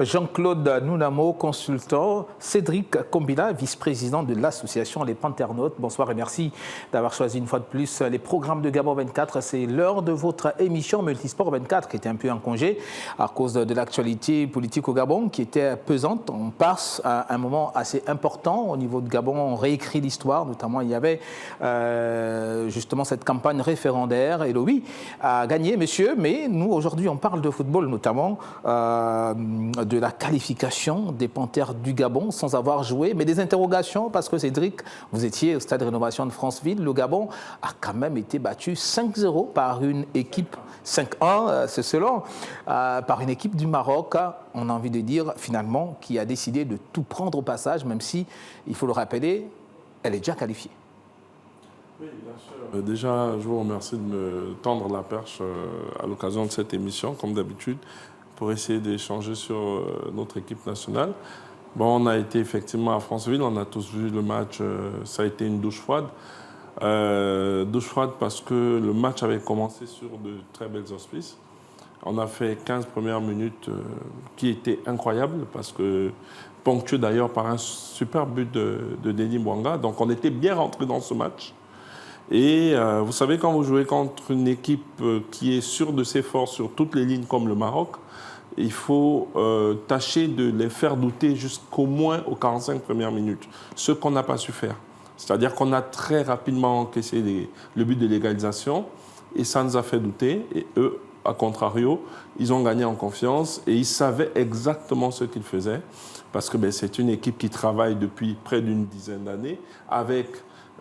Jean-Claude Nounamo, consultant, Cédric Kombila, vice-président de l'association Les Panternautes. Bonsoir et merci d'avoir choisi une fois de plus les programmes de Gabon 24. C'est l'heure de votre émission Multisport 24 qui était un peu en congé à cause de l'actualité politique au Gabon qui était pesante. On passe à un moment assez important au niveau de Gabon. On réécrit l'histoire, notamment il y avait justement cette campagne référendaire et le oui a gagné, messieurs. Mais nous aujourd'hui on parle de football, notamment de la qualification des Panthères du Gabon sans avoir joué, mais des interrogations parce que Cédric, vous étiez au stade de rénovation de Franceville, le Gabon a quand même été battu 5-0 par une équipe, 5-1 c'est selon, par une équipe du Maroc, on a envie de dire finalement, qui a décidé de tout prendre au passage, même si, il faut le rappeler, elle est déjà qualifiée. Oui, bien sûr. Déjà, je vous remercie de me tendre la perche à l'occasion de cette émission, comme d'habitude, pour essayer d'échanger sur notre équipe nationale. Bon, on a été effectivement à Franceville, on a tous vu le match, ça a été une douche froide. Douche froide parce que le match avait commencé sur de très belles auspices. On a fait 15 premières minutes qui étaient incroyables parce que ponctué d'ailleurs par un super but de Denis Bouanga. Donc on était bien rentré dans ce match. Et vous savez, quand vous jouez contre une équipe qui est sûre de ses forces sur toutes les lignes comme le Maroc, il faut tâcher de les faire douter jusqu'au moins aux 45 premières minutes, ce qu'on n'a pas su faire. C'est-à-dire qu'on a très rapidement encaissé le but de l'égalisation et ça nous a fait douter. Et eux, à contrario, ils ont gagné en confiance et ils savaient exactement ce qu'ils faisaient parce que c'est une équipe qui travaille depuis près d'une dizaine d'années avec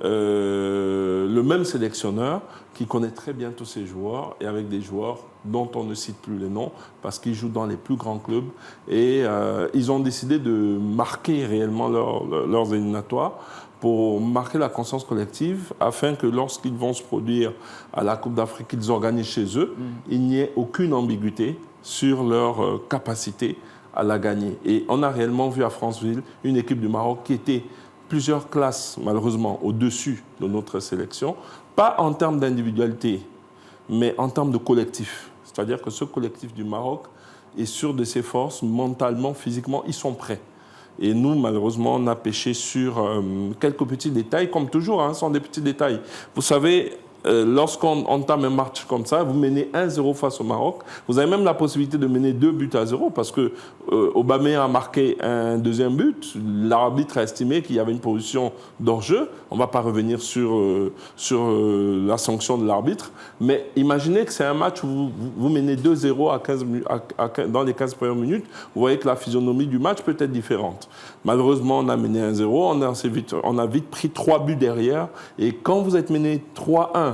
le même sélectionneur qui connaît très bien tous ses joueurs et avec des joueurs dont on ne cite plus les noms parce qu'ils jouent dans les plus grands clubs et ils ont décidé de marquer réellement leurs éliminatoires pour marquer la conscience collective afin que lorsqu'ils vont se produire à la Coupe d'Afrique qu'ils organisent chez eux, il n'y ait aucune ambiguïté sur leur capacité à la gagner. Et on a réellement vu à Franceville une équipe du Maroc qui était plusieurs classes, malheureusement, au-dessus de notre sélection, pas en termes d'individualité, mais en termes de collectif. C'est-à-dire que ce collectif du Maroc est sûr de ses forces, mentalement, physiquement, ils sont prêts. Et nous, malheureusement, on a pêché sur quelques petits détails, comme toujours, ce sont des petits détails. Vous savez, lorsqu'on entame un match comme ça, vous menez 1-0 face au Maroc. Vous avez même la possibilité de mener 2-0 parce que Aubameyang a marqué un deuxième but. L'arbitre a estimé qu'il y avait une position d'hors-jeu. On ne va pas revenir sur la sanction de l'arbitre. Mais imaginez que c'est un match où vous menez 2-0 dans les 15 premières minutes. Vous voyez que la physionomie du match peut être différente. Malheureusement, on a mené 1-0. On a vite pris 3 buts derrière. Et quand vous êtes mené 3-1,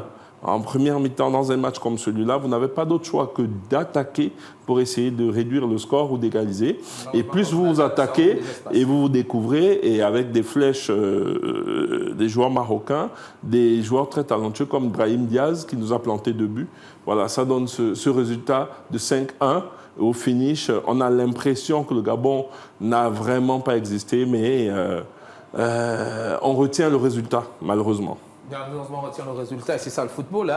en première mi-temps, dans un match comme celui-là, vous n'avez pas d'autre choix que d'attaquer pour essayer de réduire le score ou d'égaliser. Et plus vous vous attaquez et vous vous découvrez, et avec des flèches des joueurs marocains, des joueurs très talentueux comme Brahim Diaz qui nous a planté 2 buts. Voilà, ça donne ce résultat de 5-1. Au finish, on a l'impression que le Gabon n'a vraiment pas existé, mais on retient le résultat, malheureusement. On retient le résultat, et c'est ça le football.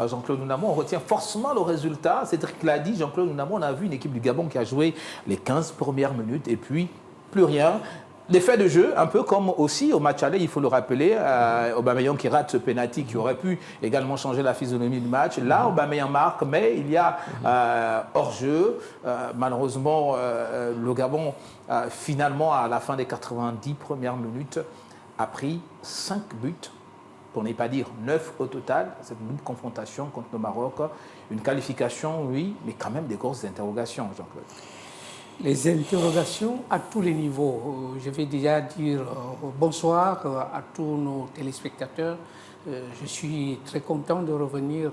Jean-Claude Nounamo, on retient forcément le résultat. Cédric l'a dit, Jean-Claude Nounamo, on a vu une équipe du Gabon qui a joué les 15 premières minutes et puis plus rien. L'effet de jeu, un peu comme aussi au match aller, il faut le rappeler, Aubameyang qui rate ce penalty qui aurait pu également changer la physionomie du match. Là, Aubameyang marque, mais il y a hors-jeu. Malheureusement, le Gabon, finalement, à la fin des 90 premières minutes, a pris 5 buts. Pour ne pas dire 9 au total, cette double confrontation contre le Maroc. Une qualification, oui, mais quand même des grosses interrogations, Jean-Claude. Les interrogations à tous les niveaux. Je vais déjà dire bonsoir à tous nos téléspectateurs. Je suis très content de revenir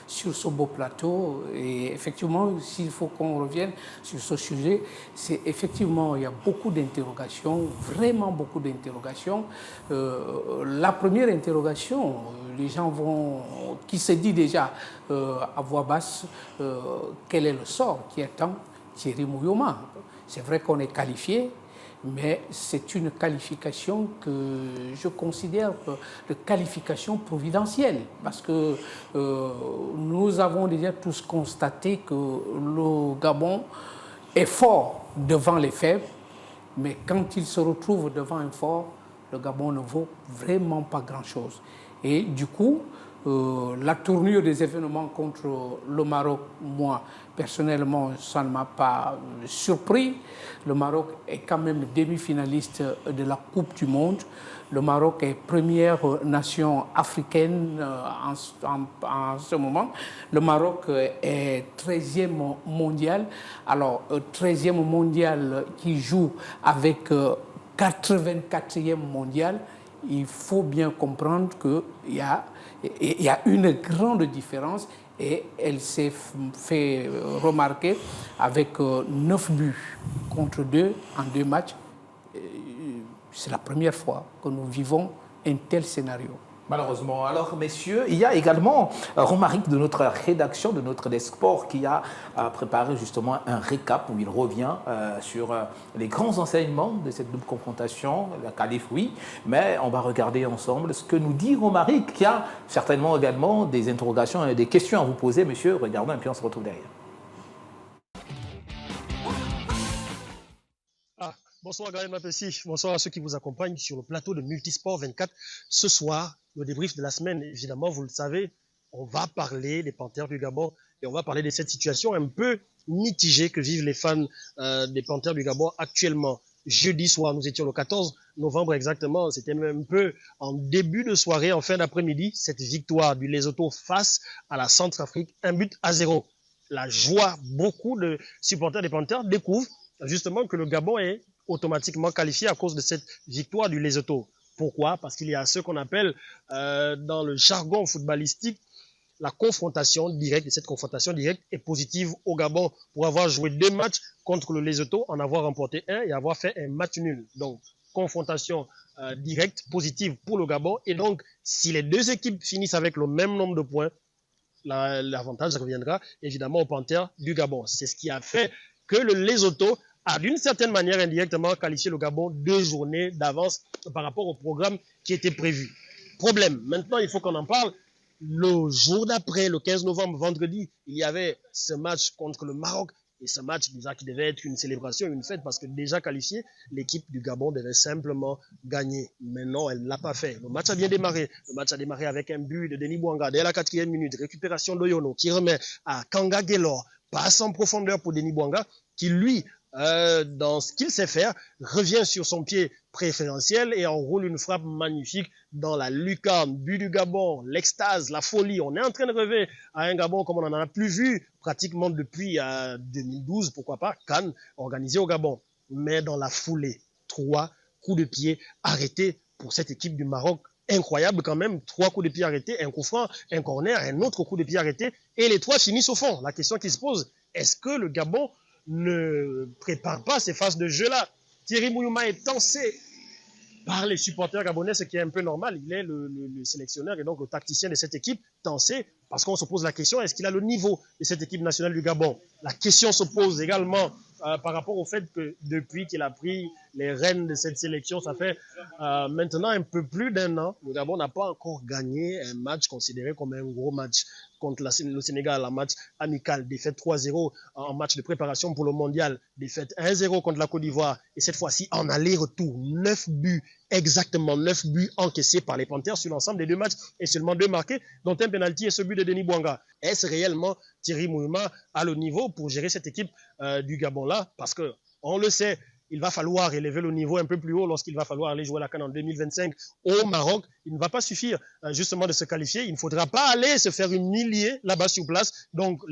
sur ce beau plateau. Et effectivement, s'il faut qu'on revienne sur ce sujet, c'est effectivement, il y a beaucoup d'interrogations, vraiment beaucoup d'interrogations. La première interrogation, les gens qui se dit déjà à voix basse, quel est le sort qui attend Thierry Mouilloma. C'est vrai qu'on est qualifié, mais c'est une qualification que je considère de qualification providentielle, parce que nous avons déjà tous constaté que le Gabon est fort devant les faibles, mais quand il se retrouve devant un fort, le Gabon ne vaut vraiment pas grand-chose. Et du coup, la tournure des événements contre le Maroc, moi, personnellement, ça ne m'a pas surpris. Le Maroc est quand même demi-finaliste de la Coupe du Monde. Le Maroc est première nation africaine en ce moment. Le Maroc est 13e mondial. Alors, 13e mondial qui joue avec 84e mondial, il faut bien comprendre qu'il y a une grande différence et elle s'est fait remarquer avec 9 buts contre 2 en 2 matchs. C'est la première fois que nous vivons un tel scénario. Malheureusement. Alors, messieurs, il y a également Romaric de notre rédaction, de notre desk sport, qui a préparé justement un récap où il revient sur les grands enseignements de cette double confrontation. La qualif, oui, mais on va regarder ensemble ce que nous dit Romaric, qui a certainement également des interrogations et des questions à vous poser, monsieur. Regardons et puis on se retrouve derrière. Bonsoir Gaël Mapessi, bonsoir à ceux qui vous accompagnent sur le plateau de Multisport 24. Ce soir, le débrief de la semaine, évidemment, vous le savez, on va parler des Panthères du Gabon et on va parler de cette situation un peu mitigée que vivent les fans des Panthères du Gabon actuellement. Jeudi soir, nous étions le 14 novembre exactement, c'était même un peu en début de soirée, en fin d'après-midi, cette victoire du Lesotho face à la Centrafrique, 1-0. La joie, beaucoup de supporters des Panthères découvrent justement que le Gabon est automatiquement qualifié à cause de cette victoire du Lesotho. Pourquoi? Parce qu'il y a ce qu'on appelle dans le jargon footballistique la confrontation directe, et cette confrontation directe est positive au Gabon pour avoir joué 2 matchs contre le Lesotho, en avoir remporté 1 et avoir fait un match nul. Donc, confrontation directe, positive pour le Gabon. Et donc, si les 2 équipes finissent avec le même nombre de points, l'avantage reviendra évidemment aux Panthères du Gabon. C'est ce qui a fait que le Lesotho a d'une certaine manière indirectement qualifié le Gabon 2 journées d'avance par rapport au programme qui était prévu. Problème, maintenant il faut qu'on en parle. Le jour d'après, le 15 novembre, vendredi, il y avait ce match contre le Maroc. Et ce match déjà qui devait être une célébration, une fête, parce que déjà qualifiée, l'équipe du Gabon devait simplement gagner. Mais non, elle ne l'a pas fait. Le match a bien démarré. Le match a démarré avec un but de Denis Bouanga dès la 4e minute. Récupération d'Oyono qui remet à Kanga Guelor. Passe en profondeur pour Denis Bouanga qui, lui, dans ce qu'il sait faire, revient sur son pied préférentiel et enroule une frappe magnifique dans la lucarne. But du Gabon, l'extase, la folie. On est en train de rêver à un Gabon comme on n'en a plus vu pratiquement depuis 2012, pourquoi pas, Cannes, organisé au Gabon. Mais dans la foulée, 3 coups de pied arrêtés pour cette équipe du Maroc. Incroyable quand même, 3 coups de pied arrêtés, un coup franc, un corner, un autre coup de pied arrêté, et les 3 finissent au fond. La question qui se pose, est-ce que le Gabon ne prépare pas ces phases de jeu-là? Thierry Mouyouma est tensé par les supporters gabonais, ce qui est un peu normal. Il est le sélectionneur et donc le tacticien de cette équipe, tensé, parce qu'on se pose la question, est-ce qu'il a le niveau de cette équipe nationale du Gabon? La question se pose également par rapport au fait que depuis qu'il a pris les rênes de cette sélection, ça fait maintenant un peu plus d'1 an, le Gabon n'a pas encore gagné un match considéré comme un gros match contre le Sénégal, un match amical, défaite 3-0 en match de préparation pour le mondial, défaite 1-0 contre la Côte d'Ivoire, et cette fois-ci en aller-retour, 9 buts, exactement 9 buts encaissés par les Panthères sur l'ensemble des 2 matchs, et seulement 2 marqués, dont un penalty et ce but de Denis Bouanga. Est-ce réellement Thierry Mouyouma à le niveau pour gérer cette équipe du Gabon-là? Parce que, on le sait, il va falloir élever le niveau un peu plus haut lorsqu'il va falloir aller jouer la CAN en 2025 au Maroc. Il ne va pas suffire justement de se qualifier. Il ne faudra pas aller se faire humilier là-bas sur place. Donc,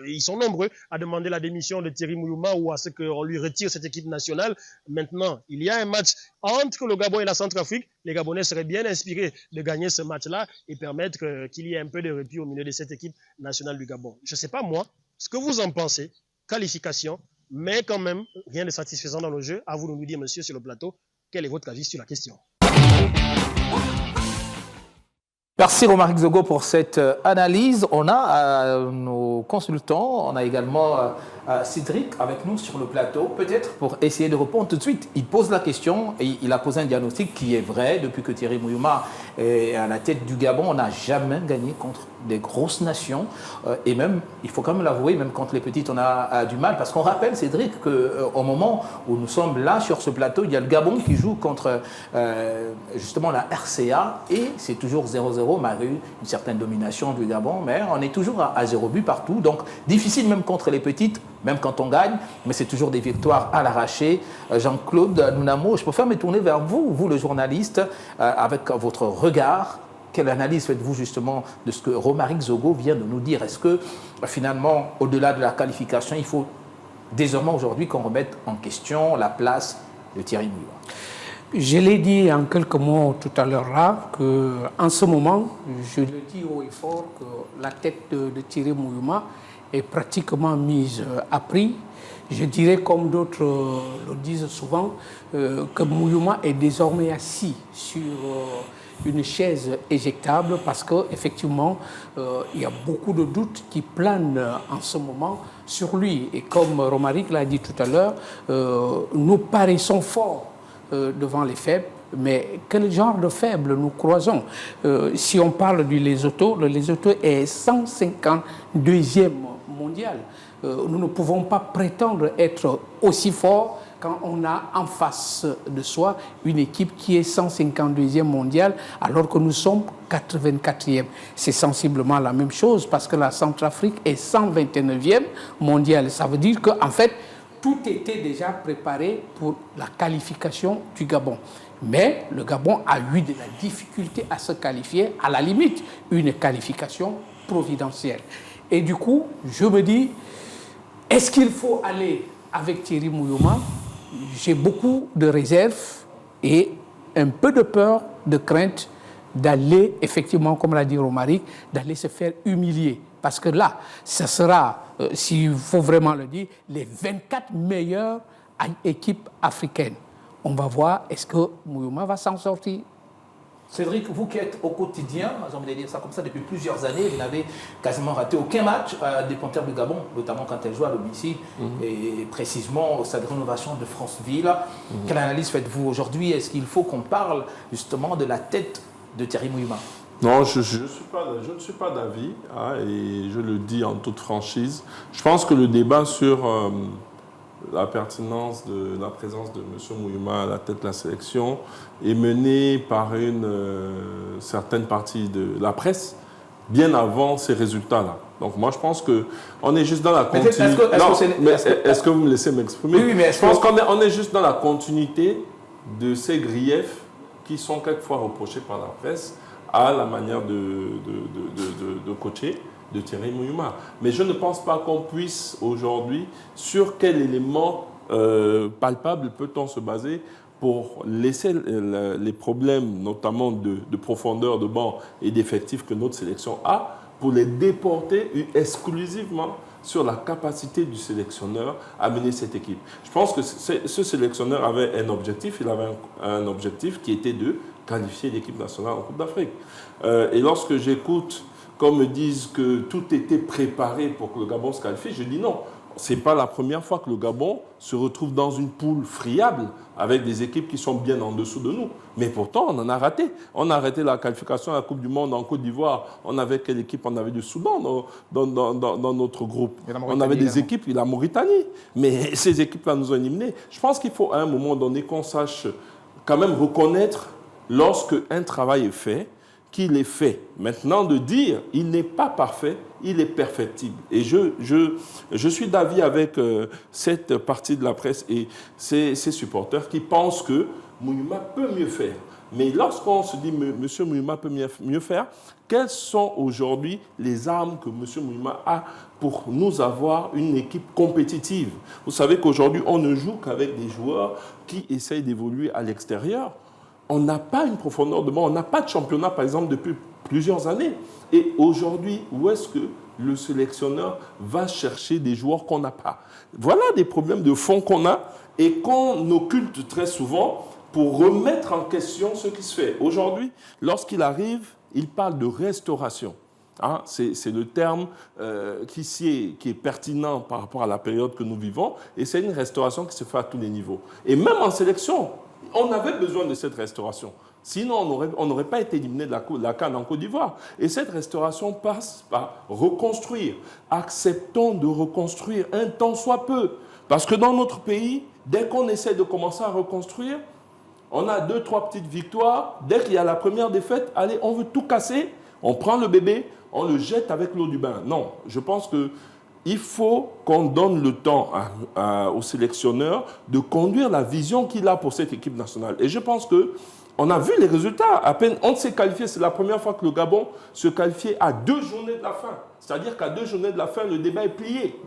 ils sont nombreux à demander la démission de Thierry Mouyouma ou à ce qu'on lui retire cette équipe nationale. Maintenant, il y a un match entre le Gabon et la Centrafrique. Les Gabonais seraient bien inspirés de gagner ce match-là et permettre qu'il y ait un peu de répit au milieu de cette équipe nationale du Gabon. Je ne sais pas moi, ce que vous en pensez. Qualification. Mais quand même, rien de satisfaisant dans le jeu. À vous de nous dire, monsieur, sur le plateau, quel est votre avis sur la question? Merci Romaric Zogo pour cette analyse. On a nos consultants, on a également Cédric avec nous sur le plateau, peut-être pour essayer de répondre tout de suite. Il pose la question et il a posé un diagnostic qui est vrai. Depuis que Thierry Mouyouma est à la tête du Gabon, on n'a jamais gagné contre des grosses nations. Et même, il faut quand même l'avouer, même contre les petites, on a du mal. Parce qu'on rappelle, Cédric, qu'au moment où nous sommes là sur ce plateau, il y a le Gabon qui joue contre justement la RCA et c'est toujours 0-0. Malgré une certaine domination du Gabon, mais on est toujours à 0 but partout. Donc, difficile même contre les petites, même quand on gagne, mais c'est toujours des victoires à l'arraché. Jean-Claude Nounamo, je préfère me tourner vers vous, vous le journaliste, avec votre regard. Quelle analyse faites-vous justement de ce que Romaric Zogo vient de nous dire? Est-ce que finalement, au-delà de la qualification, il faut désormais aujourd'hui qu'on remette en question la place de Thierry Mouyouma? Je l'ai dit en quelques mots tout à l'heure là, qu'en ce moment, je le dis haut et fort, que la tête de Thierry Mouyouma est pratiquement mise à prix. Je dirais, comme d'autres le disent souvent, que Mouyouma est désormais assis sur une chaise éjectable parce qu'effectivement, il y a beaucoup de doutes qui planent en ce moment sur lui. Et comme Romaric l'a dit tout à l'heure, nous paraissons forts devant les faibles, mais quel genre de faibles nous croisons? Si on parle du Lesotho, le Lesotho est 152e mondial. Nous ne pouvons pas prétendre être aussi forts quand on a en face de soi une équipe qui est 152e mondiale alors que nous sommes 84e. C'est sensiblement la même chose parce que la Centrafrique est 129e mondiale. Ça veut dire qu'en fait, tout était déjà préparé pour la qualification du Gabon. Mais le Gabon a eu de la difficulté à se qualifier, à la limite, une qualification providentielle. Et du coup, je me dis, est-ce qu'il faut aller avec Thierry Mouyouma? J'ai beaucoup de réserves et un peu de peur, de crainte d'aller, effectivement, comme l'a dit Romaric, d'aller se faire humilier. Parce que là, ce sera, s'il faut vraiment le dire, les 24 meilleures équipes africaines. On va voir, est-ce que Mouyouma va s'en sortir? Cédric, vous qui êtes au quotidien, j'ai envie de dire ça comme ça, depuis plusieurs années, vous n'avez quasiment raté aucun match des Panthères du Gabon, notamment quand elles jouent à domicile, et précisément au stade de rénovation de Franceville. Quelle analyse faites-vous aujourd'hui? Est-ce qu'il faut qu'on parle justement de la tête de Thierry Mouyouma? Non, je ne suis pas d'avis, hein, et je le dis en toute franchise. Je pense que le débat sur la pertinence de la présence de M. Mouyouma à la tête de la sélection est mené par une certaine partie de la presse bien avant ces résultats-là. Donc moi, je pense qu'on est juste dans la continuité. Est-ce que vous me laissez m'exprimer? Oui, mais je pense qu'on est juste dans la continuité de ces griefs qui sont quelquefois reprochés par la presse à la manière de coacher de Thierry Mouyouma. Mais je ne pense pas qu'on puisse aujourd'hui, sur quel élément palpable peut-on se baser pour laisser les problèmes, notamment de profondeur de banc et d'effectifs que notre sélection a, pour les déporter exclusivement sur la capacité du sélectionneur à mener cette équipe. Je pense que ce sélectionneur avait un objectif, il avait un objectif qui était de qualifier l'équipe nationale en Coupe d'Afrique. Et lorsque j'écoute qu'on me dise que tout était préparé pour que le Gabon se qualifie, je dis non. Ce n'est pas la première fois que le Gabon se retrouve dans une poule friable avec des équipes qui sont bien en dessous de nous. Mais pourtant, on en a raté. On a raté la qualification à la Coupe du Monde en Côte d'Ivoire. On avait quelle équipe? On avait du Soudan dans notre groupe. On avait des équipes, la Mauritanie. Mais ces équipes-là nous ont éliminés. Je pense qu'il faut à un moment donné qu'on sache quand même reconnaître lorsque un travail est fait, qu'il est fait. Maintenant, de dire il n'est pas parfait, il est perfectible. Et je suis d'avis avec cette partie de la presse et ces supporters qui pensent que Mouyouma peut mieux faire. Mais lorsqu'on se dit M. Mouyouma peut mieux faire, quelles sont aujourd'hui les armes que M. Mouyouma a pour nous avoir une équipe compétitive? Vous savez qu'aujourd'hui, on ne joue qu'avec des joueurs qui essayent d'évoluer à l'extérieur. On n'a pas une profondeur de banc, on n'a pas de championnat, par exemple, depuis plusieurs années. Et aujourd'hui, où est-ce que le sélectionneur va chercher des joueurs qu'on n'a pas? Voilà des problèmes de fond qu'on a et qu'on occulte très souvent pour remettre en question ce qui se fait. Aujourd'hui, lorsqu'il arrive, il parle de restauration. Hein, c'est le terme qui est pertinent par rapport à la période que nous vivons, et c'est une restauration qui se fait à tous les niveaux. Et même en sélection, on avait besoin de cette restauration. Sinon, on n'aurait pas été éliminé de la CAN en Côte d'Ivoire. Et cette restauration passe par reconstruire. Acceptons de reconstruire un tant soit peu. Parce que dans notre pays, dès qu'on essaie de commencer à reconstruire, on a 2, 3 petites victoires. Dès qu'il y a la première défaite, allez, on veut tout casser. On prend le bébé, on le jette avec l'eau du bain. Non, je pense qu'il faut qu'on donne le temps au sélectionneur de conduire la vision qu'il a pour cette équipe nationale. Et je pense qu'on a vu les résultats. À peine on s'est qualifié, c'est la première fois que le Gabon se qualifiait à 2 journées de la fin. C'est-à-dire qu'à 2 journées de la fin, le débat est plié.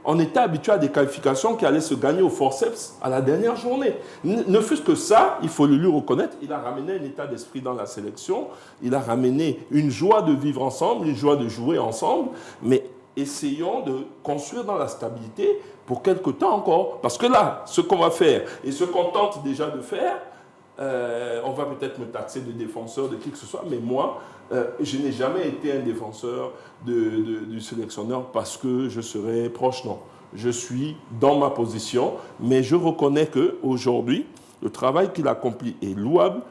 On était habitué à des qualifications qui allaient se gagner au forceps à la dernière journée. Ne fût-ce que ça, il faut le lui reconnaître, il a ramené un état d'esprit dans la sélection, il a ramené une joie de vivre ensemble, une joie de jouer ensemble, mais essayons de construire dans la stabilité pour quelque temps encore. Parce que là, ce qu'on va faire et ce qu'on tente déjà de faire, on va peut-être me taxer de défenseur, de qui que ce soit, mais moi, je n'ai jamais été un défenseur du sélectionneur parce que je serais proche, non. Je suis dans ma position, mais je reconnais qu'aujourd'hui, le travail qu'il accomplit est louable.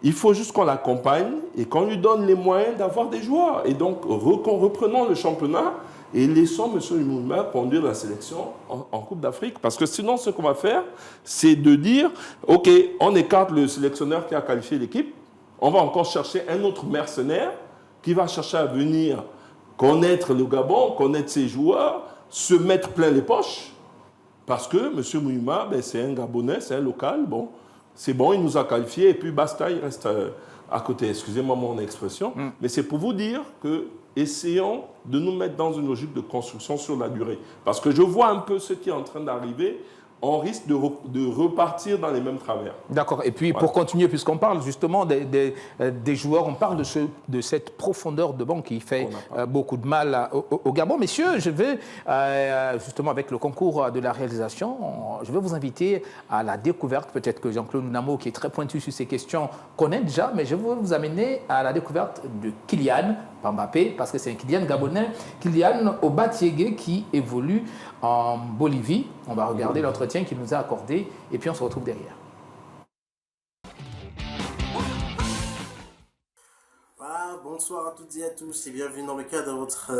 Il faut juste qu'on l'accompagne et qu'on lui donne les moyens d'avoir des joueurs. Et donc, reprenons le championnat et laissons M. Mouima conduire la sélection en Coupe d'Afrique. Parce que sinon, ce qu'on va faire, c'est de dire, OK, on écarte le sélectionneur qui a qualifié l'équipe, on va encore chercher un autre mercenaire qui va chercher à venir connaître le Gabon, connaître ses joueurs, se mettre plein les poches. Parce que M. Mouima, c'est un Gabonais, c'est un local, bon, c'est bon, il nous a qualifiés et puis basta, il reste à côté. Excusez-moi mon expression, mais c'est pour vous dire que essayons de nous mettre dans une logique de construction sur la durée. Parce que je vois un peu ce qui est en train d'arriver, on risque de repartir dans les mêmes travers. D'accord. Et puis, pour continuer, puisqu'on parle justement des joueurs, on parle de cette profondeur de banc qui fait beaucoup de mal au Gabon. Messieurs, je vais, justement, avec le concours de la réalisation, je vais vous inviter à la découverte. Peut-être que Jean-Claude Namo, qui est très pointu sur ces questions, connaît déjà, mais je vais vous amener à la découverte de Kylian Mbappé, parce que c'est un Kylian Gabonais, Kylian Obatiégué, qui évolue en Bolivie. On va regarder l'entretien qu'il nous a accordé et puis on se retrouve derrière. Voilà, bonsoir à toutes et à tous et bienvenue dans le cadre de votre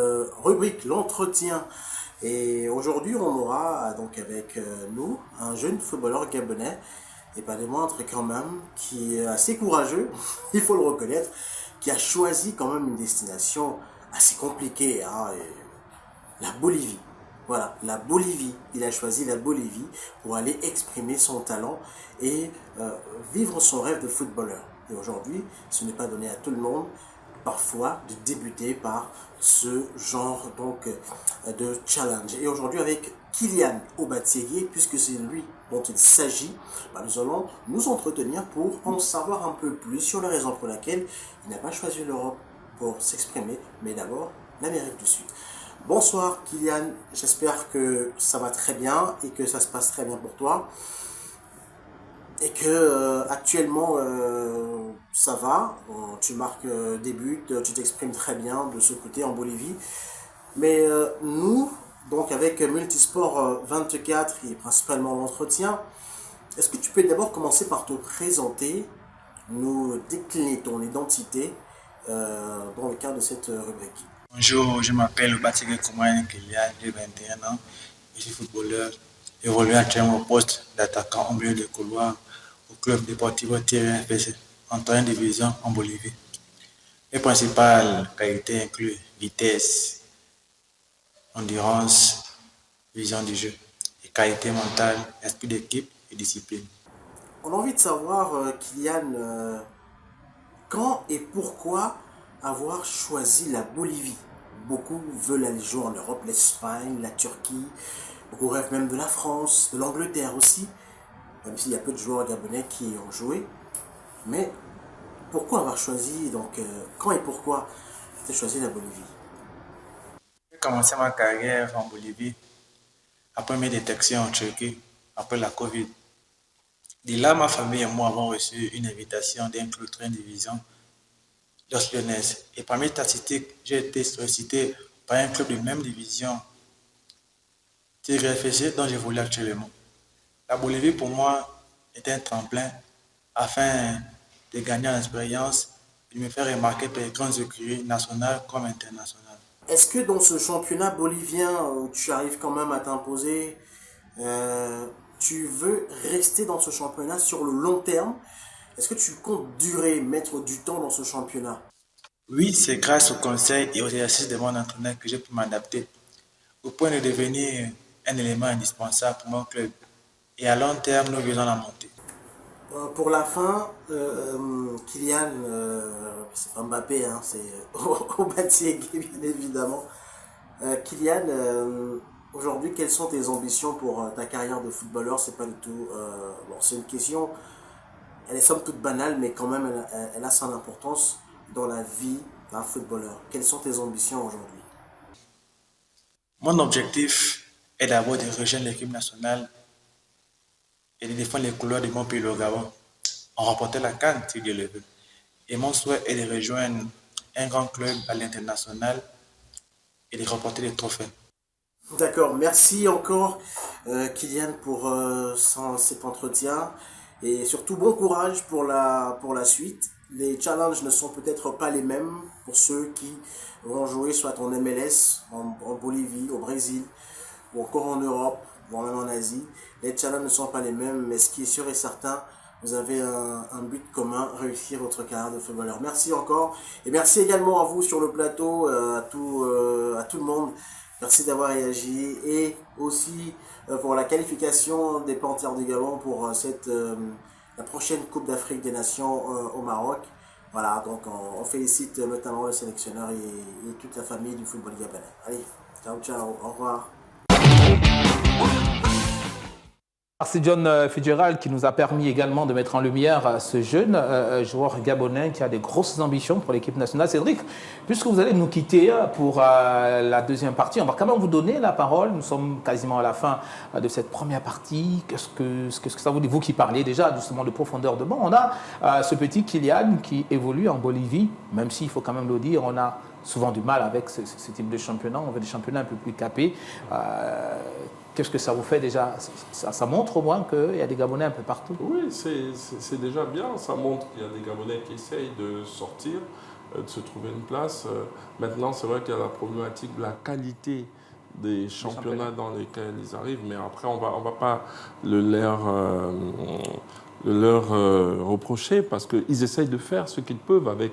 rubrique L'Entretien. Et aujourd'hui, on aura donc avec nous un jeune footballeur gabonais, et pas des moindres quand même, qui est assez courageux, il faut le reconnaître, qui a choisi quand même une destination assez compliquée, hein, la Bolivie. Voilà, la Bolivie. Il a choisi la Bolivie pour aller exprimer son talent et vivre son rêve de footballeur. Et aujourd'hui, ce n'est pas donné à tout le monde, parfois, de débuter par ce genre donc de challenge. Et aujourd'hui, avec Kylian Obatiégué, puisque c'est lui dont il s'agit, nous allons nous entretenir pour en savoir un peu plus sur la raison pour laquelle il n'a pas choisi l'Europe pour s'exprimer, mais d'abord l'Amérique du Sud. Bonsoir Kylian, j'espère que ça va très bien et que ça se passe très bien pour toi. Et que actuellement ça va, tu marques des buts, tu t'exprimes très bien de ce côté en Bolivie. Mais nous, donc avec Multisport 24 et principalement l'entretien, est-ce que tu peux d'abord commencer par te présenter, nous décliner ton identité dans le cadre de cette rubrique? Bonjour, je m'appelle Obatiégué Kylian, j'ai 21 ans, je suis footballeur, évolue actuellement au poste d'attaquant au milieu de couloir au club Deportivo Thierry FC, en 3e division en Bolivie. Les principales qualités incluent vitesse, endurance, vision du jeu, et qualité mentale, esprit d'équipe et discipline. On a envie de savoir, Kylian, quand et pourquoi avoir choisi la Bolivie. Beaucoup veulent aller jouer en Europe, l'Espagne, la Turquie, beaucoup rêvent même de la France, de l'Angleterre aussi, même s'il y a peu de joueurs gabonais qui ont joué. Mais pourquoi avoir choisi, donc quand et pourquoi tu as choisi la Bolivie? J'ai commencé ma carrière en Bolivie après mes détections en Turquie, après la Covid. De là, ma famille et moi avons reçu une invitation d'un club de division Los Lyonnaises. Et parmi les statistiques, j'ai été sollicité par un club de même division, TRFC, dont j'évolue actuellement. La Bolivie, pour moi, est un tremplin afin de gagner en expérience et de me faire remarquer par les grandes écuries nationales comme internationales. Est-ce que dans ce championnat bolivien où tu arrives quand même à t'imposer, tu veux rester dans ce championnat sur le long terme? Est-ce que tu comptes durer, mettre du temps dans ce championnat? Oui, c'est grâce aux conseils et aux exercices de mon entraîneur que j'ai pu m'adapter au point de devenir un élément indispensable pour mon club. Et à long terme, nous visons la montée. Pour la fin, Kylian, c'est pas Mbappé, hein, c'est Aubatier, bien évidemment. Kylian, aujourd'hui, quelles sont tes ambitions pour ta carrière de footballeur? C'est pas du tout. Bon, c'est une question, elle est somme toute banale, mais quand même, elle a son importance dans la vie d'un footballeur. Quelles sont tes ambitions aujourd'hui? Mon objectif est d'abord de rejoindre l'équipe nationale et de défendre les couleurs de mon pays, le Gabon, en remportant la CAN, si Dieu le veut. Et mon souhait est de rejoindre un grand club à l'international et de remporter des trophées. D'accord, merci encore Kylian pour cet entretien et surtout bon courage pour la suite. Les challenges ne sont peut-être pas les mêmes pour ceux qui vont jouer soit en MLS, en Bolivie, au Brésil ou encore en Europe, voire même en Asie. Les challenges ne sont pas les mêmes, mais ce qui est sûr et certain, vous avez un but commun, réussir votre carrière de footballeur. Merci encore et merci également à vous sur le plateau, à tout le monde. Merci d'avoir réagi et aussi pour la qualification des Panthères du Gabon pour la prochaine Coupe d'Afrique des Nations au Maroc. Voilà, donc on félicite notamment le sélectionneur et toute la famille du football gabonais. Allez, ciao, ciao, au revoir. C'est John Fitzgerald qui nous a permis également de mettre en lumière ce jeune joueur gabonais qui a des grosses ambitions pour l'équipe nationale. Cédric, puisque vous allez nous quitter pour la deuxième partie, on va quand même vous donner la parole. Nous sommes quasiment à la fin de cette première partie. Qu'est-ce que ça vous dit, vous qui parlez déjà justement de profondeur de banc? On a ce petit Kylian qui évolue en Bolivie, même s'il faut quand même le dire, on a souvent du mal avec ce type de championnat. On veut des championnats un peu plus capés. Qu'est-ce que ça vous fait déjà? Ça montre au moins qu'il y a des Gabonais un peu partout. Oui, c'est déjà bien. Ça montre qu'il y a des Gabonais qui essayent de sortir, de se trouver une place. Maintenant, c'est vrai qu'il y a la problématique de la qualité des championnats dans lesquels ils arrivent. Mais après, on va pas le leur reprocher parce qu'ils essayent de faire ce qu'ils peuvent avec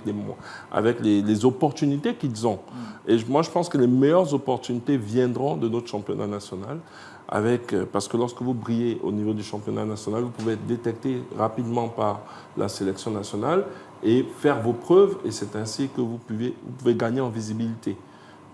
les opportunités qu'ils ont. Et moi, je pense que les meilleures opportunités viendront de notre championnat national. Parce que lorsque vous brillez au niveau du championnat national, vous pouvez être détecté rapidement par la sélection nationale et faire vos preuves. Et c'est ainsi que vous pouvez gagner en visibilité.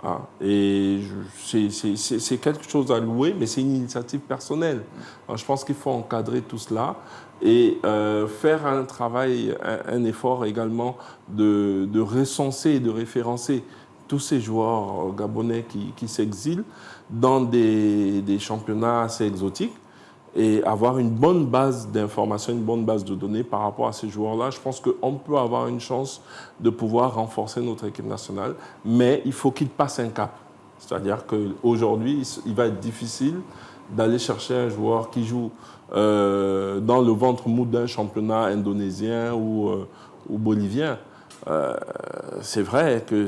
Ah, et c'est quelque chose à louer, mais c'est une initiative personnelle. Alors, je pense qu'il faut encadrer tout cela et faire un travail, un effort également de recenser et de référencer tous ces joueurs gabonais qui s'exilent dans des championnats assez exotiques et avoir une bonne base d'informations, une bonne base de données par rapport à ces joueurs-là. Je pense qu'on peut avoir une chance de pouvoir renforcer notre équipe nationale, mais il faut qu'ils passent un cap. C'est-à-dire qu'aujourd'hui, il va être difficile d'aller chercher un joueur qui joue dans le ventre mou d'un championnat indonésien ou bolivien. C'est vrai que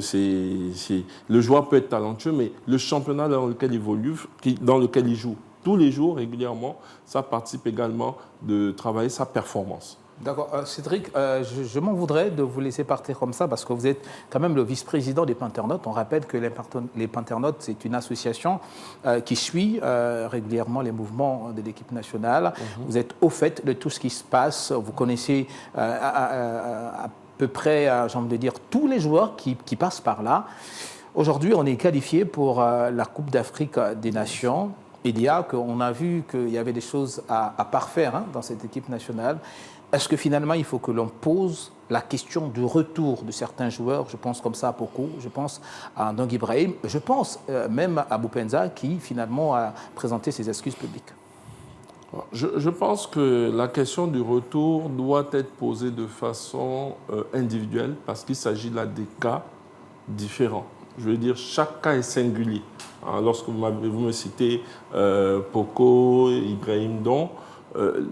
le joueur peut être talentueux, mais le championnat dans lequel il évolue, dans lequel il joue tous les jours régulièrement, ça participe également de travailler sa performance. D'accord. Cédric, je m'en voudrais de vous laisser partir comme ça parce que vous êtes quand même le vice-président des Panternautes. On rappelle que les Panternautes, c'est une association qui suit régulièrement les mouvements de l'équipe nationale. Vous êtes au fait de tout ce qui se passe. Vous connaissez à peu près, j'ai envie de dire, tous les joueurs qui passent par là. Aujourd'hui, on est qualifié pour la Coupe d'Afrique des Nations. On a vu qu'il y avait des choses à parfaire dans cette équipe nationale. Est-ce que finalement, il faut que l'on pose la question du retour de certains joueurs? Je pense comme ça à Poko, je pense à Ndong Ibrahim, je pense même à Boupenza qui finalement a présenté ses excuses publiques. Je pense que la question du retour doit être posée de façon individuelle parce qu'il s'agit là des cas différents. Je veux dire, chaque cas est singulier. Lorsque vous me citez Poko, Ibrahim Don,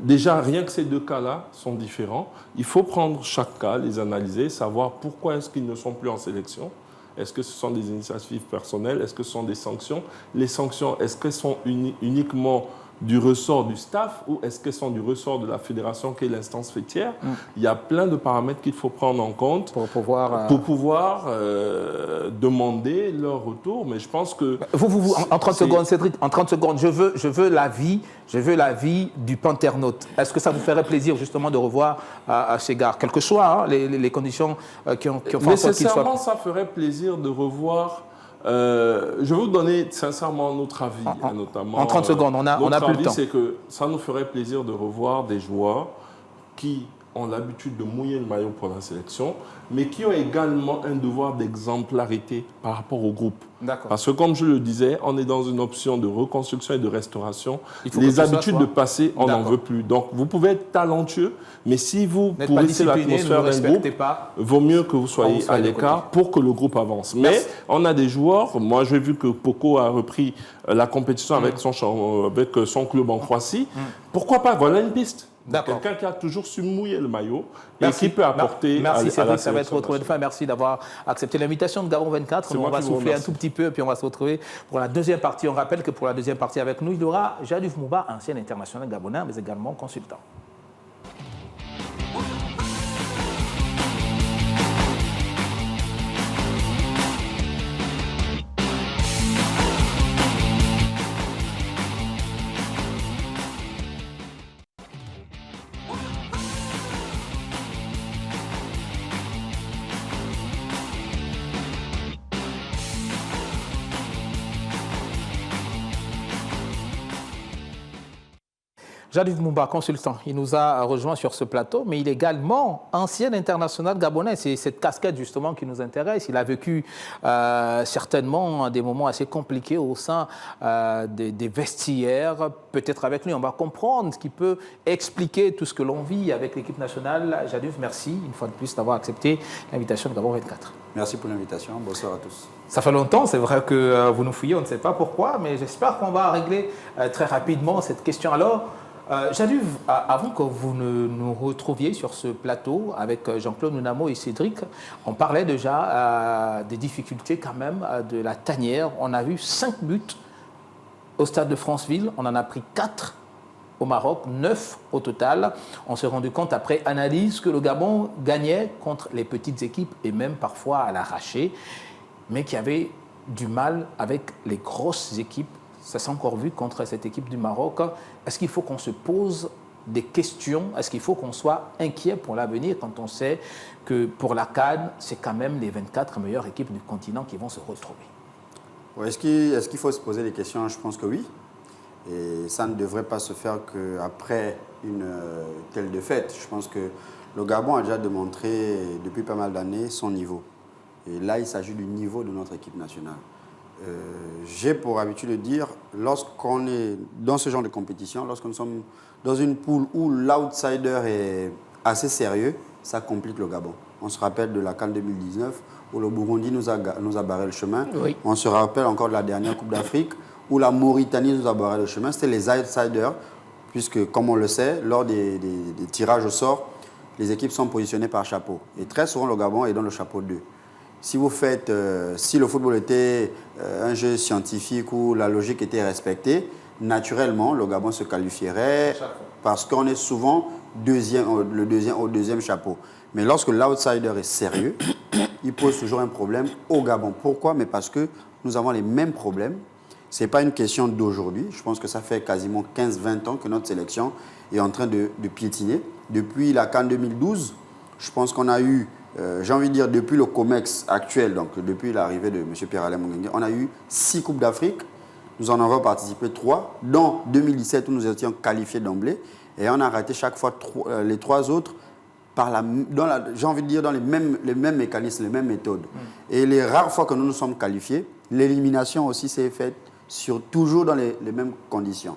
déjà, rien que ces deux cas-là sont différents. Il faut prendre chaque cas, les analyser, savoir pourquoi est-ce qu'ils ne sont plus en sélection. Est-ce que ce sont des initiatives personnelles? Est-ce que ce sont des sanctions? Les sanctions, est-ce qu'elles sont uniquement du ressort du staff ou est-ce qu'elles sont du ressort de la fédération qui est l'instance fêtière? Il y a plein de paramètres qu'il faut prendre en compte pour pouvoir demander leur retour. Mais je pense que... Vous en 30 secondes, Cédric, en 30 secondes, je veux l'avis du panternaute. Est-ce que ça vous ferait plaisir justement de revoir à ces gars, quelles que soient les conditions qui ont fait en sorte qu'ils soient... Nécessairement, ça ferait plaisir de revoir... je vais vous donner sincèrement notre avis, notamment. En 30 secondes, on a plus le temps. C'est que ça nous ferait plaisir de revoir des joueurs qui ont l'habitude de mouiller le maillot pour la sélection, mais qui ont également un devoir d'exemplarité par rapport au groupe. Parce que comme je le disais, on est dans une option de reconstruction et de restauration. Les habitudes de passé, on n'en veut plus. Donc vous pouvez être talentueux, mais si vous pourrissez l'atmosphère d'un groupe, vaut mieux que vous soyez à l'écart pour que le groupe avance. Mais on a des joueurs, moi j'ai vu que Poko a repris la compétition avec son club en Croatie. Pourquoi pas? Voilà une piste. Quelqu'un qui a toujours su mouiller le maillot et qui peut apporter Merci Cédric, ça va être retrouvé de fin. Merci d'avoir accepté l'invitation de Gabon 24. On va souffler un tout petit peu et puis on va se retrouver pour la deuxième partie. On rappelle que pour la deuxième partie avec nous, il y aura Jaduf Mouba, ancien international gabonais, mais également consultant. Jaduf Mouba, consultant, il nous a rejoint sur ce plateau, mais il est également ancien international gabonais. C'est cette casquette justement qui nous intéresse. Il a vécu certainement des moments assez compliqués au sein des vestiaires. Peut-être avec lui, on va comprendre ce qui peut expliquer tout ce que l'on vit avec l'équipe nationale. Jaduf, merci une fois de plus d'avoir accepté l'invitation de Gabon 24. Merci pour l'invitation. Bonsoir à tous. Ça fait longtemps, c'est vrai que vous nous fouillez, on ne sait pas pourquoi, mais j'espère qu'on va régler très rapidement cette question. Alors, Jaduf, avant que vous nous retrouviez sur ce plateau avec Jean-Claude Nunamo et Cédric, on parlait déjà des difficultés quand même de la tanière. On a vu 5 buts au stade de Franceville, on en a pris 4 au Maroc, 9 au total. On s'est rendu compte après analyse que le Gabon gagnait contre les petites équipes et même parfois à l'arraché, mais qu'il y avait du mal avec les grosses équipes. Ça s'est encore vu contre cette équipe du Maroc. Est-ce qu'il faut qu'on se pose des questions? Est-ce qu'il faut qu'on soit inquiet pour l'avenir quand on sait que pour la CAN, c'est quand même les 24 meilleures équipes du continent qui vont se retrouver? Est-ce qu'il faut se poser des questions? Je pense que oui. Et ça ne devrait pas se faire qu'après une telle défaite. Je pense que le Gabon a déjà démontré depuis pas mal d'années son niveau. Et là, il s'agit du niveau de notre équipe nationale. J'ai pour habitude de dire, lorsqu'on est dans ce genre de compétition, lorsque nous sommes dans une poule où l'outsider est assez sérieux, ça complique le Gabon. On se rappelle de la CAN 2019 où le Burundi nous a barré le chemin. Oui. On se rappelle encore de la dernière Coupe d'Afrique où la Mauritanie nous a barré le chemin. C'était les outsiders, puisque, comme on le sait, lors des tirages au sort, les équipes sont positionnées par chapeau. Et très souvent, le Gabon est dans le chapeau 2. Si le football était un jeu scientifique où la logique était respectée, naturellement, le Gabon se qualifierait parce qu'on est souvent le deuxième chapeau. Mais lorsque l'outsider est sérieux, il pose toujours un problème au Gabon. Pourquoi? Mais parce que nous avons les mêmes problèmes. Ce n'est pas une question d'aujourd'hui. Je pense que ça fait quasiment 15-20 ans que notre sélection est en train de piétiner. Depuis la CAN 2012, je pense qu'on a eu... j'ai envie de dire, depuis le COMEX actuel, donc depuis l'arrivée de M. Pierre-Alain Mougengue, on a eu 6 Coupes d'Afrique. Nous en avons participé 3, dont 2017 où nous étions qualifiés d'emblée. Et on a raté chaque fois les 3 autres j'ai envie de dire, dans les mêmes mécanismes, les mêmes méthodes. Et les rares fois que nous nous sommes qualifiés, l'élimination aussi s'est faite toujours dans les mêmes conditions.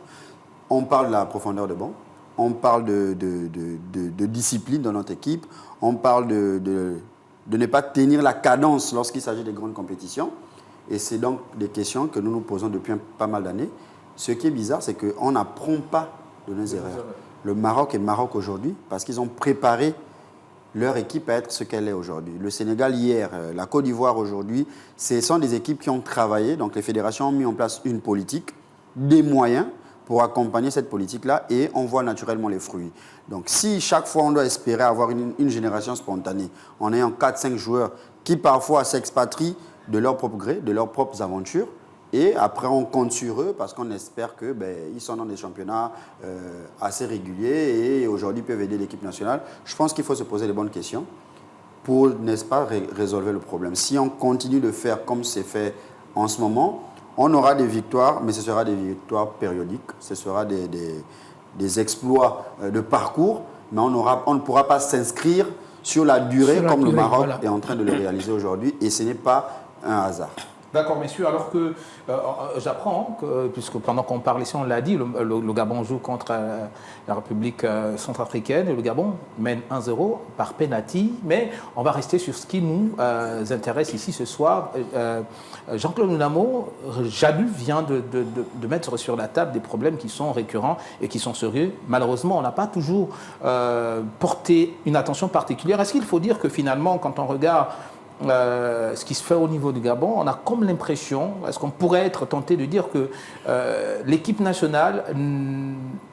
on parle de la profondeur de banc, on parle de discipline dans notre équipe, on parle de ne pas tenir la cadence lorsqu'il s'agit des grandes compétitions. Et c'est donc des questions que nous nous posons depuis pas mal d'années. Ce qui est bizarre, c'est qu'on n'apprend pas de nos erreurs. Le Maroc est Maroc aujourd'hui parce qu'ils ont préparé leur équipe à être ce qu'elle est aujourd'hui. Le Sénégal hier, la Côte d'Ivoire aujourd'hui, ce sont des équipes qui ont travaillé. Donc les fédérations ont mis en place une politique, des moyens pour accompagner cette politique-là et on voit naturellement les fruits. Donc si chaque fois on doit espérer avoir une génération spontanée en ayant 4-5 joueurs qui parfois s'expatrient de leur propre gré, de leurs propres aventures, et après on compte sur eux parce qu'on espère qu'ils sont dans des championnats assez réguliers et aujourd'hui peuvent aider l'équipe nationale. Je pense qu'il faut se poser les bonnes questions pour, n'est-ce pas, résolver le problème. Si on continue de faire comme c'est fait en ce moment, on aura des victoires, mais ce sera des victoires périodiques, ce sera des exploits de parcours, mais on ne pourra pas s'inscrire sur la durée comme le Maroc est en train de le réaliser aujourd'hui et ce n'est pas un hasard. D'accord, messieurs. Alors que j'apprends que, puisque pendant qu'on parle ici, on l'a dit, le Gabon joue contre la République centrafricaine et le Gabon mène 1-0 par penalty. Mais on va rester sur ce qui nous intéresse ici ce soir. Jean-Claude Nunamo, Jadu vient de mettre sur la table des problèmes qui sont récurrents et qui sont sérieux. Malheureusement, on n'a pas toujours porté une attention particulière. Est-ce qu'il faut dire que finalement, quand on regarde ce qui se fait au niveau du Gabon, on a comme l'impression, est-ce qu'on pourrait être tenté de dire que l'équipe nationale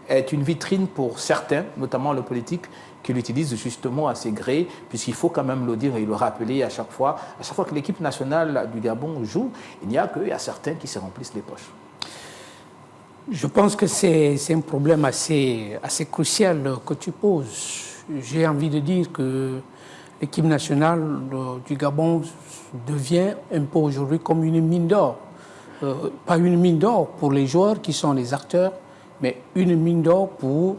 est une vitrine pour certains, notamment le politique, qui l'utilisent justement à ses grés, puisqu'il faut quand même le dire et le rappeler à chaque fois que l'équipe nationale du Gabon joue, il n'y a qu'il y a certains qui se remplissent les poches. Je pense que c'est un problème assez crucial que tu poses. J'ai envie de dire que l'équipe nationale du Gabon devient un peu aujourd'hui comme une mine d'or. Pas une mine d'or pour les joueurs qui sont les acteurs, mais une mine d'or pour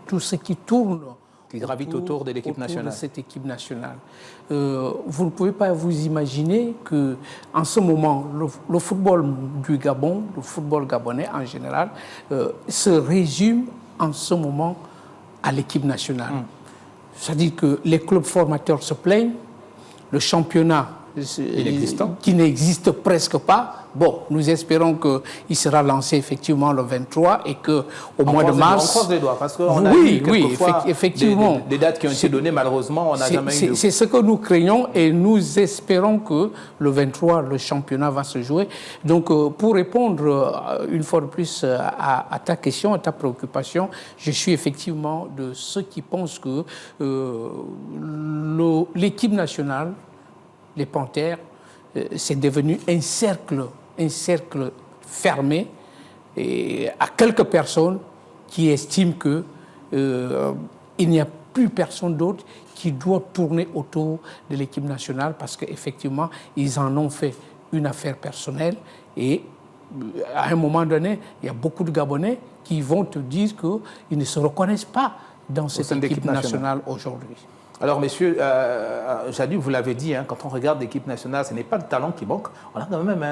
tout ce qui tourne. Qui gravite autour de l'équipe nationale. De cette équipe nationale. Vous ne pouvez pas vous imaginer qu'en ce moment, le football du Gabon, le football gabonais en général, se résume en ce moment à l'équipe nationale. C'est-à-dire que les clubs formateurs se plaignent, le championnat qui n'existe presque pas. Bon, nous espérons qu'il sera lancé effectivement le 23 et qu'au mois de mars... On croise les doigts parce qu'on a eu quelquefois effectivement, des dates qui ont été données, malheureusement, on n'a jamais eu... C'est ce que nous craignons et nous espérons que le 23, le championnat va se jouer. Donc, pour répondre une fois de plus à ta question, à ta préoccupation, je suis effectivement de ceux qui pensent que l'équipe nationale, les Panthères, c'est devenu un cercle fermé et à quelques personnes qui estiment qu'il n'y a plus personne d'autre qui doit tourner autour de l'équipe nationale parce qu'effectivement, ils en ont fait une affaire personnelle et à un moment donné, il y a beaucoup de Gabonais qui vont te dire qu'ils ne se reconnaissent pas dans cette équipe nationale aujourd'hui. Alors, messieurs, Jadu, vous l'avez dit, hein, quand on regarde l'équipe nationale, ce n'est pas le talent qui manque. On a quand même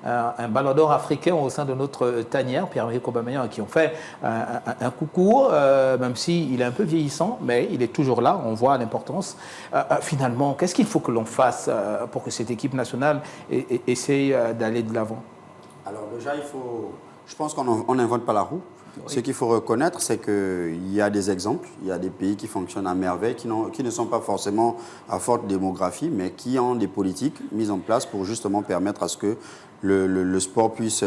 un ballon d'or africain au sein de notre tanière, Pierre-Emerick Aubameyang, qui ont fait un coucou, même s'il est un peu vieillissant, mais il est toujours là, on voit l'importance. Finalement, qu'est-ce qu'il faut que l'on fasse pour que cette équipe nationale essaye d'aller de l'avant? Alors déjà, je pense qu'on n'invente pas la roue. Oui. Ce qu'il faut reconnaître, c'est qu'il y a des exemples, il y a des pays qui fonctionnent à merveille, qui ne sont pas forcément à forte démographie, mais qui ont des politiques mises en place pour justement permettre à ce que le sport puisse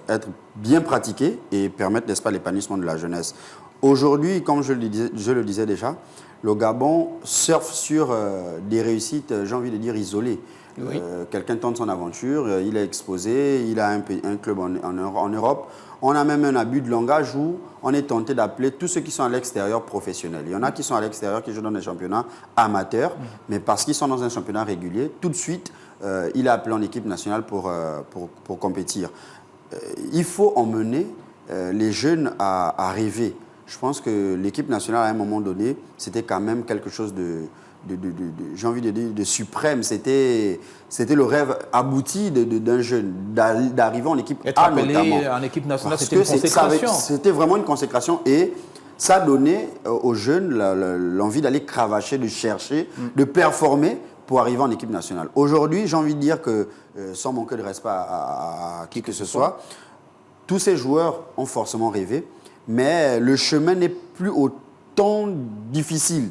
être bien pratiqué et permettre, n'est-ce pas, l'épanouissement de la jeunesse. Aujourd'hui, comme je le disais déjà, le Gabon surfe sur des réussites, j'ai envie de dire, isolées. Oui. Quelqu'un tente son aventure, il est exposé, il a un club en Europe. On a même un abus de langage où on est tenté d'appeler tous ceux qui sont à l'extérieur professionnels. Il y en a qui sont à l'extérieur, qui jouent dans des championnats amateurs, mais parce qu'ils sont dans un championnat régulier, tout de suite, il est appelé en équipe nationale pour compétir. Il faut emmener les jeunes à rêver. Je pense que l'équipe nationale, à un moment donné, c'était quand même quelque chose de j'ai envie de dire, de suprême. C'était le rêve abouti d'un jeune, d'arriver en équipe Être A appelé notamment. en équipe nationale, Parce c'était une que consécration. c'était vraiment une consécration et ça donnait aux jeunes l'envie d'aller cravacher, de chercher, de performer pour arriver en équipe nationale. Aujourd'hui, j'ai envie de dire que, sans manquer de respect à qui que ce soit, tous ces joueurs ont forcément rêvé, mais le chemin n'est plus autant difficile.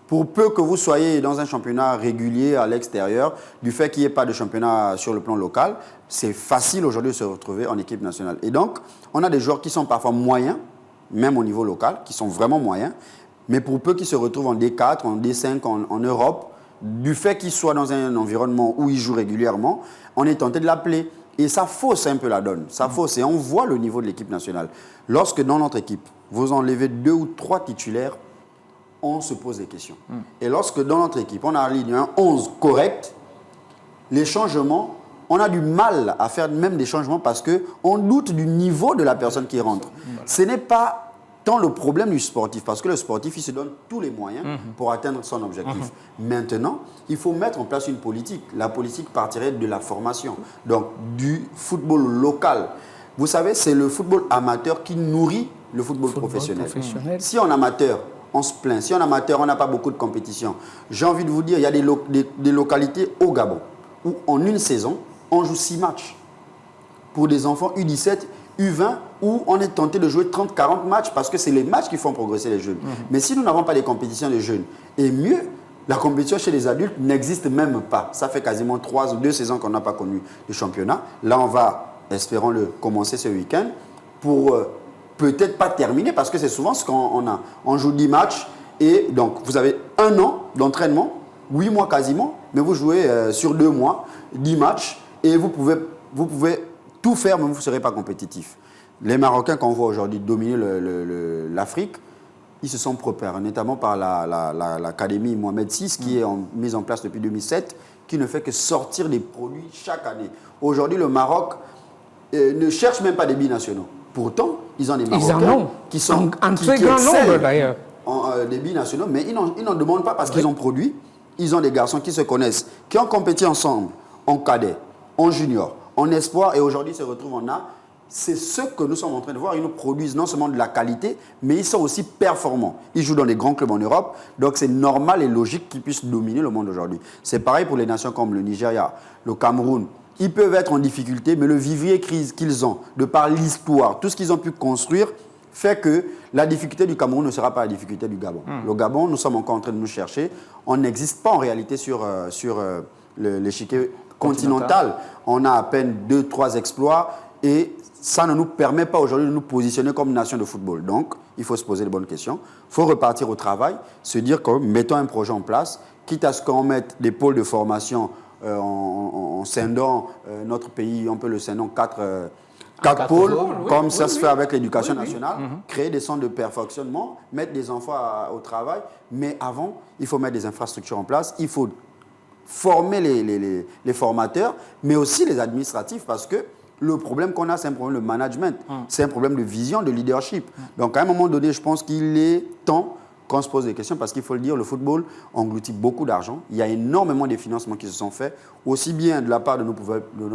Pour peu que vous soyez dans un championnat régulier à l'extérieur, du fait qu'il n'y ait pas de championnat sur le plan local, c'est facile aujourd'hui de se retrouver en équipe nationale. Et donc, on a des joueurs qui sont parfois moyens, même au niveau local, qui sont vraiment moyens, mais pour peu qu'ils se retrouvent en D4, en D5, en Europe, du fait qu'ils soient dans un environnement où ils jouent régulièrement, on est tenté de l'appeler. Et ça fausse un peu la donne. Ça fausse. Et on voit le niveau de l'équipe nationale. Lorsque dans notre équipe, vous enlevez 2 ou 3 titulaires, on se pose des questions. Et lorsque dans notre équipe, on a aligné un 11 correct, les changements, on a du mal à faire même des changements parce qu'on doute du niveau de la personne qui rentre. Ce n'est pas tant le problème du sportif, parce que le sportif, il se donne tous les moyens pour atteindre son objectif. Maintenant, il faut mettre en place une politique. La politique partirait de la formation, donc du football local. Vous savez, c'est le football amateur qui nourrit le football professionnel. Si en amateur, on se plaint, si en amateur, on n'a pas beaucoup de compétition, j'ai envie de vous dire, il y a des localités au Gabon où en une saison, on joue 6 matchs. Pour des enfants U17, U20, où on est tenté de jouer 30-40 matchs parce que c'est les matchs qui font progresser les jeunes. Mais si nous n'avons pas des compétitions de jeunes, et mieux, la compétition chez les adultes n'existe même pas. Ça fait quasiment 3 ou 2 saisons qu'on n'a pas connu le championnat. Là, on va, espérons-le, commencer ce week-end pour peut-être pas terminer parce que c'est souvent ce qu'on a. On joue 10 matchs et donc vous avez 1 an d'entraînement, 8 mois quasiment, mais vous jouez sur 2 mois, 10 matchs et vous pouvez tout faire, mais vous ne serez pas compétitif. Les Marocains qu'on voit aujourd'hui dominer l'Afrique, ils se sont préparés, notamment par l'Académie Mohamed VI, qui est mise en place depuis 2007, qui ne fait que sortir des produits chaque année. Aujourd'hui, le Maroc ne cherche même pas des binationaux. Pourtant, ils ont des Marocains qui sont en très grand nombre d'ailleurs. Des binationaux, mais ils n'en demandent pas parce qu'ils ont produit. Ils ont des garçons qui se connaissent, qui ont compétit ensemble en cadet, en junior, en espoir, et aujourd'hui se retrouvent en A. C'est ce que nous sommes en train de voir. Ils nous produisent non seulement de la qualité, mais ils sont aussi performants. Ils jouent dans des grands clubs en Europe, donc c'est normal et logique qu'ils puissent dominer le monde aujourd'hui. C'est pareil pour les nations comme le Nigeria, le Cameroun. Ils peuvent être en difficulté, mais le vivier qu'ils ont, de par l'histoire, tout ce qu'ils ont pu construire, fait que la difficulté du Cameroun ne sera pas la difficulté du Gabon. Le Gabon, nous sommes encore en train de nous chercher. On n'existe pas en réalité sur l'échiquier continental. On a à peine 2-3 exploits et ça ne nous permet pas aujourd'hui de nous positionner comme nation de football. Donc, il faut se poser les bonnes questions. Il faut repartir au travail, se dire que mettons un projet en place, quitte à ce qu'on mette des pôles de formation en scindant notre pays, on peut le scinder en 4 pôles, comme ça se fait avec l'éducation nationale, créer des centres de perfectionnement, mettre des enfants au travail. Mais avant, il faut mettre des infrastructures en place, il faut former les formateurs, mais aussi les administratifs, parce que le problème qu'on a, c'est un problème de management, c'est un problème de vision, de leadership. Donc à un moment donné, je pense qu'il est temps qu'on se pose des questions, parce qu'il faut le dire, le football engloutit beaucoup d'argent. Il y a énormément de financements qui se sont faits, aussi bien de la part de nos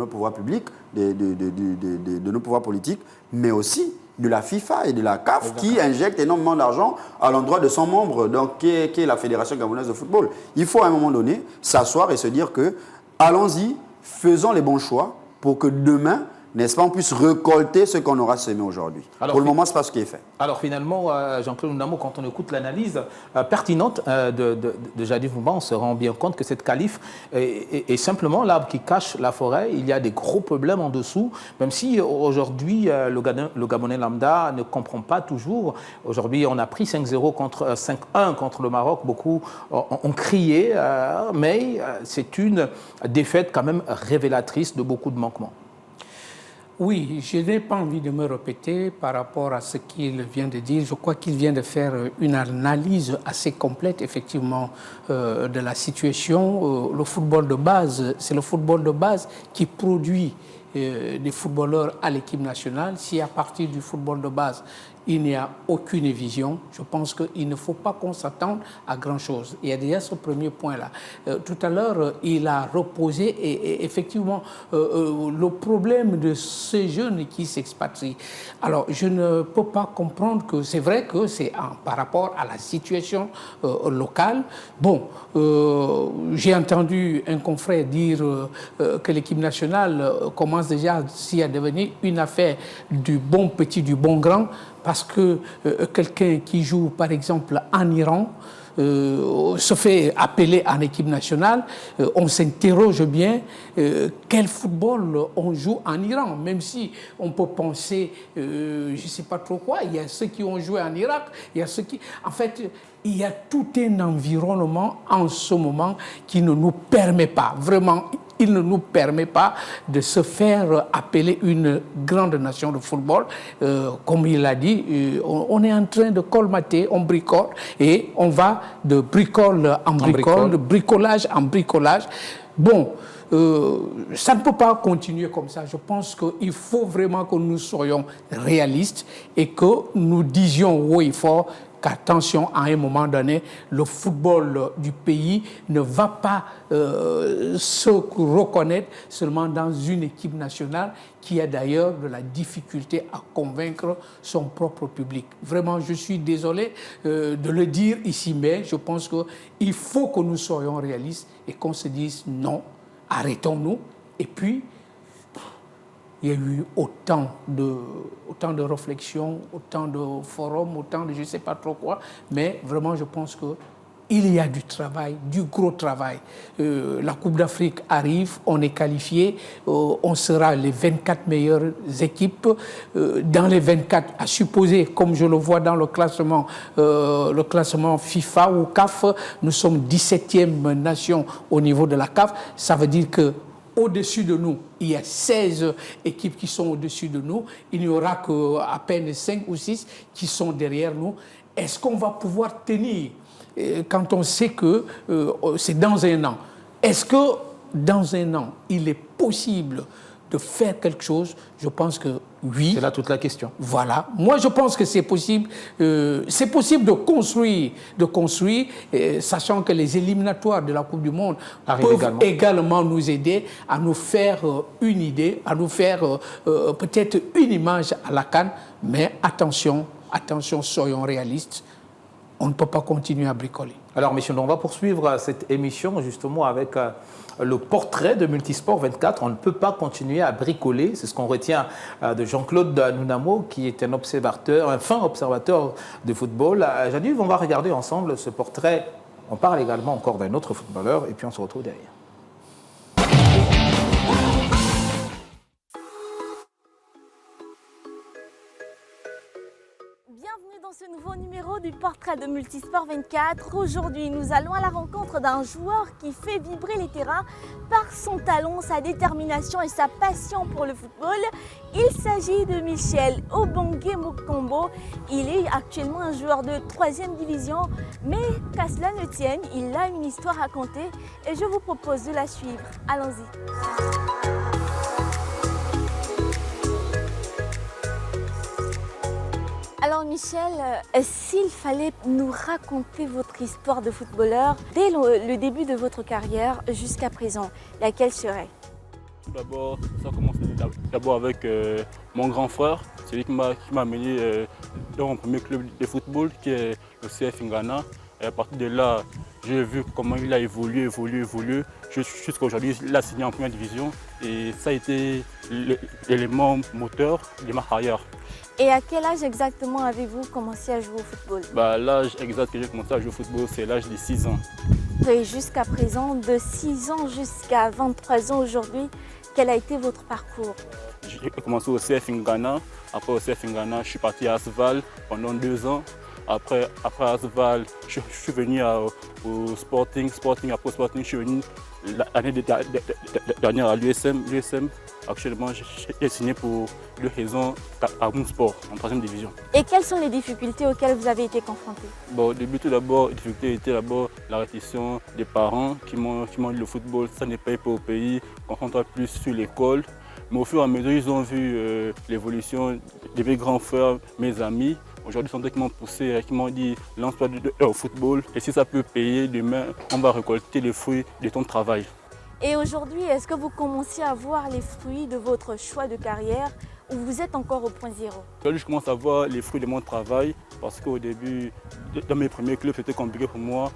pouvoirs publics, de nos pouvoirs politiques, mais aussi de la FIFA et de la CAF qui injectent énormément d'argent à l'endroit de son membre, donc, qui est la Fédération gabonaise de football. Il faut à un moment donné s'asseoir et se dire que, allons-y, faisons les bons choix pour que demain, n'est-ce pas, on puisse récolter ce qu'on aura semé aujourd'hui. Pour le moment, ce n'est pas ce qui est fait. Alors finalement, Jean-Claude Ndamo, quand on écoute l'analyse pertinente de Jadif Mouba, on se rend bien compte que cette qualif est simplement l'arbre qui cache la forêt. Il y a des gros problèmes en dessous, même si aujourd'hui, le Gabonais lambda ne comprend pas toujours. Aujourd'hui, on a pris 5-1 contre le Maroc. Beaucoup ont crié, mais c'est une défaite quand même révélatrice de beaucoup de manquements. Oui, je n'ai pas envie de me répéter par rapport à ce qu'il vient de dire. Je crois qu'il vient de faire une analyse assez complète, effectivement, de la situation. Le football de base, c'est le football de base qui produit des footballeurs à l'équipe nationale. Si à partir du football de base, il n'y a aucune vision. Je pense qu'il ne faut pas qu'on s'attende à grand-chose. Il y a déjà ce premier point-là. Tout à l'heure, il a reposé et effectivement le problème de ces jeunes qui s'expatrient. Alors, je ne peux pas comprendre que c'est vrai que c'est par rapport à la situation locale. Bon, j'ai entendu un confrère dire que l'équipe nationale commence déjà à devenir une affaire du bon petit, du bon grand, parce que quelqu'un qui joue par exemple en Iran se fait appeler en équipe nationale, on s'interroge bien quel football on joue en Iran, même si on peut penser, je ne sais pas trop quoi, il y a ceux qui ont joué en Irak, il y a ceux qui... En fait, il y a tout un environnement en ce moment qui ne nous permet pas, vraiment, il ne nous permet pas de se faire appeler une grande nation de football. Comme il l'a dit, on est en train de colmater, on bricole et on va de bricole en bricole, de bricolage en bricolage. Bon, ça ne peut pas continuer comme ça. Je pense qu'il faut vraiment que nous soyons réalistes et que nous disions haut et fort qu'attention, à un moment donné, le football du pays ne va pas se reconnaître seulement dans une équipe nationale qui a d'ailleurs de la difficulté à convaincre son propre public. Vraiment, je suis désolé de le dire ici, mais je pense qu'il faut que nous soyons réalistes et qu'on se dise non, arrêtons-nous. Et puis, il y a eu autant de réflexions, autant de forums, autant de je ne sais pas trop quoi, mais vraiment je pense qu'il y a du travail, du gros travail. La Coupe d'Afrique arrive, on est qualifié, on sera les 24 meilleures équipes. Dans les 24, à supposer, comme je le vois dans le classement FIFA ou CAF, nous sommes 17e nation au niveau de la CAF. Ça veut dire que au-dessus de nous, il y a 16 équipes qui sont au-dessus de nous. Il n'y aura qu'à peine 5 ou 6 qui sont derrière nous. Est-ce qu'on va pouvoir tenir quand on sait que c'est dans un an? Est-ce que dans un an, il est possible de faire quelque chose? Je pense que oui. C'est là toute la question. Voilà. Moi, je pense que c'est possible. C'est possible de construire, sachant que les éliminatoires de la Coupe du Monde peuvent également nous aider à nous faire une idée, à nous faire peut-être une image à la CAN. Mais attention, soyons réalistes. On ne peut pas continuer à bricoler. Alors, messieurs, on va poursuivre cette émission justement avec le portrait de Multisport 24. On ne peut pas continuer à bricoler. C'est ce qu'on retient de Jean-Claude Nounamo, qui est un fin observateur de football. Jadouve, on va regarder ensemble ce portrait. On parle également encore d'un autre footballeur et puis on se retrouve derrière. Bienvenue dans ce nouveau numéro du portrait de Multisport 24. Aujourd'hui, nous allons à la rencontre d'un joueur qui fait vibrer les terrains par son talent, sa détermination et sa passion pour le football. Il s'agit de Michel Obongue Mokombo. Il est actuellement un joueur de 3e division, mais qu'à cela ne tienne, il a une histoire à raconter et je vous propose de la suivre. Allons-y. Alors Michel, s'il fallait nous raconter votre histoire de footballeur dès le début de votre carrière jusqu'à présent, laquelle serait? D'abord, ça commence d'abord avec mon grand frère, celui qui m'a amené dans mon premier club de football qui est le CF Ngana. Et à partir de là, j'ai vu comment il a évolué. Jusqu'à aujourd'hui, il a signé en première division et ça a été l'élément moteur de ma carrière. Et à quel âge exactement avez-vous commencé à jouer au football? L'âge exact que j'ai commencé à jouer au football, c'est l'âge de 6 ans. Et jusqu'à présent, de 6 ans jusqu'à 23 ans aujourd'hui, quel a été votre parcours? J'ai commencé au CF Ngana. Après au CF Ngana, je suis parti à Asval pendant 2 ans. Après Asval, je suis venu au Sporting. Après Sporting, je suis venu l'année dernière à l'USM. Actuellement, j'ai signé pour le Raison à Mounsport, en 3e division. Et quelles sont les difficultés auxquelles vous avez été confrontés? Au début, tout d'abord, la difficulté était d'abord la réticence des parents qui m'ont dit le football, ça n'est pas au pays, concentre plus sur l'école. Mais au fur et à mesure, ils ont vu l'évolution de mes grands frères, mes amis. Aujourd'hui, ce sont eux qui m'ont poussé, qui m'ont dit lance-toi au football et si ça peut payer demain, on va récolter les fruits de ton travail. Et aujourd'hui, est-ce que vous commencez à voir les fruits de votre choix de carrière ou vous êtes encore au point zéro? Aujourd'hui, je commence à voir les fruits de mon travail parce qu'au début, dans mes premiers clubs, c'était compliqué pour moi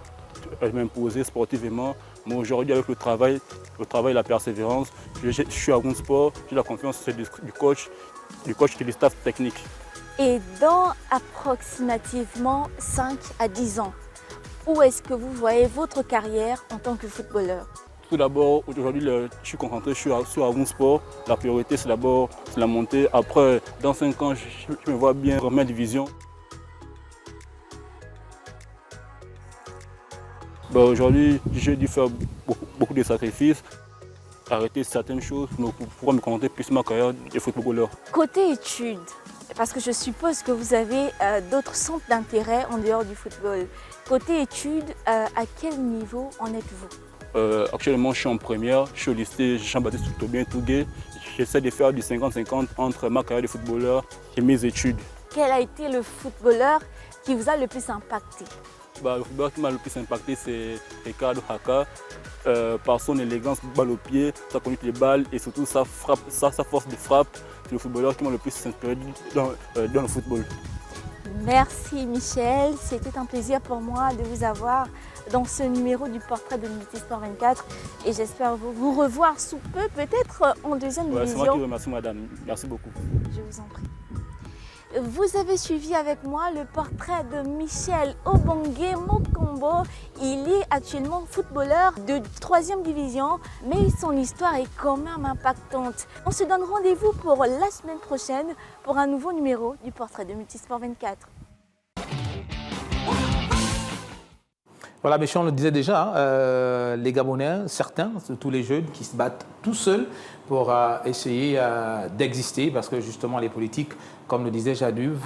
de m'imposer sportivement. Mais aujourd'hui, avec le travail et la persévérance, je suis à Wound Sport, j'ai la confiance du coach et du staff technique. Et dans approximativement 5 à 10 ans, où est-ce que vous voyez votre carrière en tant que footballeur? Tout d'abord, aujourd'hui, je suis concentré sur Wound Sport. La priorité, c'est d'abord la montée. Après, dans 5 ans, je me vois bien en première division. Aujourd'hui, j'ai dû faire beaucoup de sacrifices, arrêter certaines choses pour pouvoir me concentrer plus sur ma carrière de footballeur. Côté études, parce que je suppose que vous avez d'autres centres d'intérêt en dehors du football. Côté études, à quel niveau en êtes-vous? Actuellement, je suis en première, je suis au lycée Jean-Baptiste Toubien Touguet. J'essaie de faire du 50-50 entre ma carrière de footballeur et mes études. Quel a été le footballeur qui vous a le plus impacté? Le footballeur qui m'a le plus impacté, c'est Ricardo Haka. Par son élégance, balle au pied, sa conduite des balles et surtout sa force de frappe. C'est le footballeur qui m'a le plus inspiré dans le football. Merci Michel, c'était un plaisir pour moi de vous avoir dans ce numéro du portrait de Multisport 24 et j'espère vous revoir sous peu, peut-être en deuxième division. C'est moi qui vous remercie madame, merci beaucoup. Je vous en prie. Vous avez suivi avec moi le portrait de Michel Obongue Mokombo. Il est actuellement footballeur de 3e division, mais son histoire est quand même impactante. On se donne rendez-vous pour la semaine prochaine pour un nouveau numéro du portrait de Multisport 24. Voilà, mais on le disait déjà, les Gabonais, certains, tous les jeunes qui se battent tout seuls pour essayer d'exister, parce que justement les politiques, comme le disait Jaduve,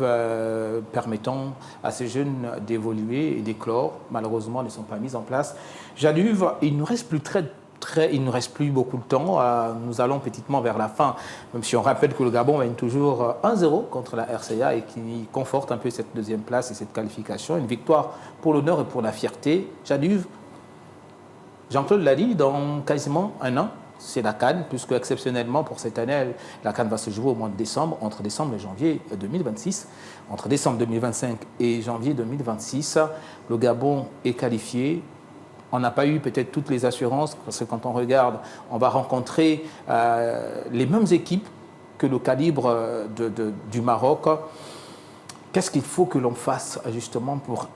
permettant à ces jeunes d'évoluer et d'éclore, malheureusement ne sont pas mises en place. Jaduve, il ne reste plus beaucoup de temps. Nous allons petitement vers la fin, même si on rappelle que le Gabon mène toujours 1-0 contre la RCA et qui conforte un peu cette deuxième place et cette qualification. Une victoire pour l'honneur et pour la fierté. Jaduve, Jean-Claude l'a dit, dans quasiment un an, c'est la CAN, puisque exceptionnellement pour cette année, la CAN va se jouer au mois de décembre, entre décembre et janvier 2026. Entre décembre 2025 et janvier 2026, le Gabon est qualifié. On n'a pas eu peut-être toutes les assurances, parce que quand on regarde, on va rencontrer les mêmes équipes que le calibre du Maroc. Qu'est-ce qu'il faut que l'on fasse justement pour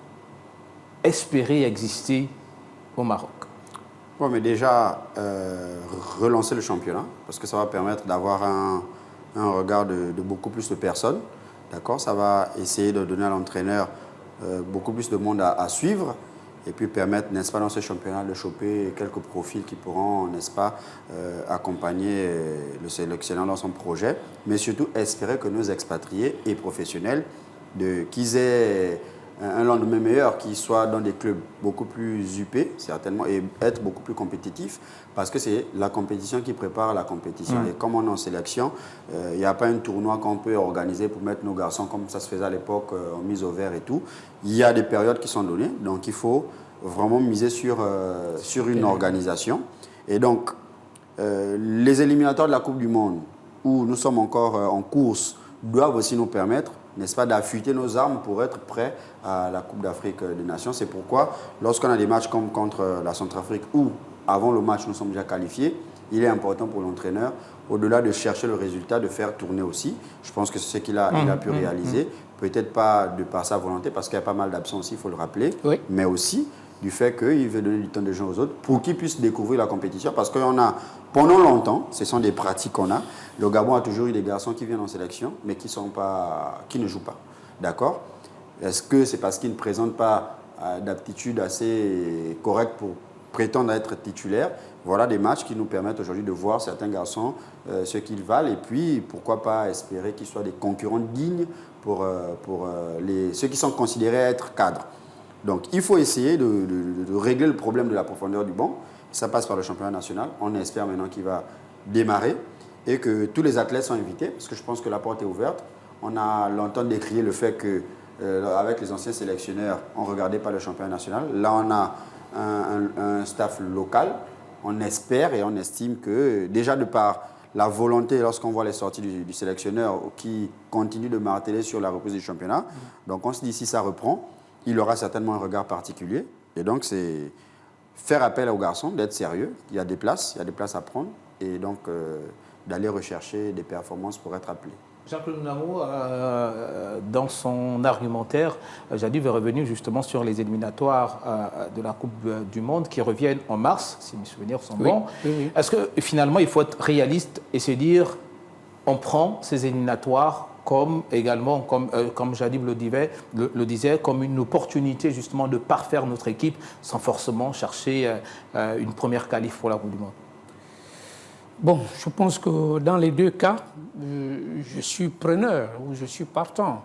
espérer exister au Maroc? Bon, mais déjà, relancer le championnat, parce que ça va permettre d'avoir un regard de beaucoup plus de personnes. D'accord? Ça va essayer de donner à l'entraîneur beaucoup plus de monde à suivre. Et puis permettre, n'est-ce pas, dans ce championnat de choper quelques profils qui pourront, n'est-ce pas, accompagner le sélectionneur dans son projet, mais surtout espérer que nos expatriés et professionnels, qu'ils aient un lendemain meilleur, qu'ils soient dans des clubs beaucoup plus huppés, certainement, et être beaucoup plus compétitifs, parce que c'est la compétition qui prépare la compétition. Et comme on est en sélection, il n'y a pas un tournoi qu'on peut organiser pour mettre nos garçons, comme ça se faisait à l'époque, en mise au vert et tout. Il y a des périodes qui sont données, donc il faut vraiment miser sur une organisation. Et donc, les éliminatoires de la Coupe du Monde, où nous sommes encore en course, doivent aussi nous permettre, n'est-ce pas, d'affûter nos armes pour être prêts à la Coupe d'Afrique des Nations. C'est pourquoi, lorsqu'on a des matchs comme contre la Centrafrique, où avant le match nous sommes déjà qualifiés, il est important pour l'entraîneur, au-delà de chercher le résultat, de faire tourner aussi. Je pense que c'est ce qu'il a pu réaliser. Peut-être pas de par sa volonté, parce qu'il y a pas mal d'absents aussi, il faut le rappeler, mais aussi du fait qu'il veut donner du temps de jeu aux autres pour qu'ils puissent découvrir la compétition. Parce qu'on a, pendant longtemps, ce sont des pratiques qu'on a. Le Gabon a toujours eu des garçons qui viennent en sélection, mais qui ne jouent pas. D'accord? Est-ce que c'est parce qu'ils ne présentent pas d'aptitude assez correcte pour prétendre être titulaires? Voilà des matchs qui nous permettent aujourd'hui de voir certains garçons ce qu'ils valent. Et puis, pourquoi pas espérer qu'ils soient des concurrents dignes pour ceux qui sont considérés être cadres. Donc, il faut essayer de régler le problème de la profondeur du banc. Ça passe par le championnat national. On espère maintenant qu'il va démarrer et que tous les athlètes sont invités, parce que je pense que la porte est ouverte. On a longtemps décrié le fait que avec les anciens sélectionneurs, on ne regardait pas le championnat national. Là, on a un staff local. On espère et on estime que, déjà de par la volonté, lorsqu'on voit les sorties du sélectionneur qui continue de marteler sur la reprise du championnat, donc on se dit si ça reprend, il aura certainement un regard particulier. Et donc, c'est faire appel aux garçons, d'être sérieux. Il y a des places à prendre. Et donc, d'aller rechercher des performances pour être appelé. Jean-Claude Nunamo, dans son argumentaire, Jadis veut revenir justement sur les éliminatoires de la Coupe du Monde qui reviennent en mars, si mes souvenirs sont bons. Oui. Est-ce que finalement, il faut être réaliste et se dire, on prend ces éliminatoires comme également, comme Jadis le disait, comme une opportunité justement de parfaire notre équipe sans forcément chercher une première qualif pour la Coupe du Monde? Bon, je pense que dans les deux cas, je suis preneur ou je suis partant.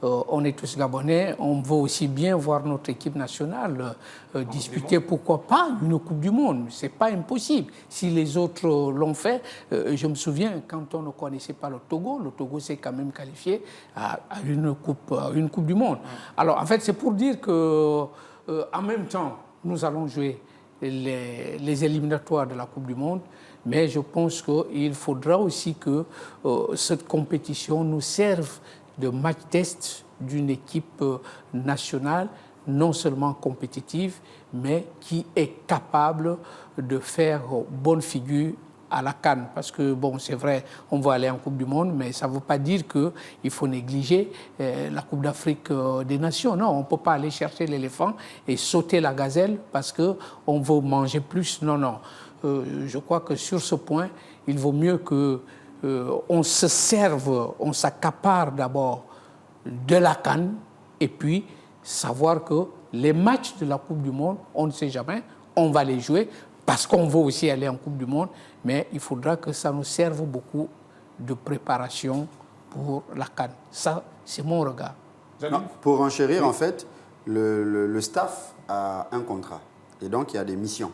On est tous Gabonais, on veut aussi bien voir notre équipe nationale disputer, pourquoi pas, une Coupe du Monde. Ce n'est pas impossible. Si les autres l'ont fait, je me souviens, quand on ne connaissait pas le Togo s'est quand même qualifié à une Coupe du Monde. Alors, en fait, c'est pour dire qu'en même temps, nous allons jouer les éliminatoires de la Coupe du Monde, mais je pense qu'il faudra aussi que cette compétition nous serve de match test d'une équipe nationale non seulement compétitive, mais qui est capable de faire bonne figure à la CAN. Parce que, bon, c'est vrai, on va aller en Coupe du Monde, mais ça ne veut pas dire qu'il faut négliger la Coupe d'Afrique des Nations. Non, on ne peut pas aller chercher l'éléphant et sauter la gazelle parce qu'on veut manger plus. Non, non. Je crois que sur ce point, il vaut mieux qu'on se serve, on s'accapare d'abord de la CAN et puis savoir que les matchs de la Coupe du Monde, on ne sait jamais, on va les jouer parce qu'on veut aussi aller en Coupe du Monde, mais il faudra que ça nous serve beaucoup de préparation pour la CAN. Ça, c'est mon regard. Non, pour enchérir, en fait, le staff a un contrat et donc il y a des missions.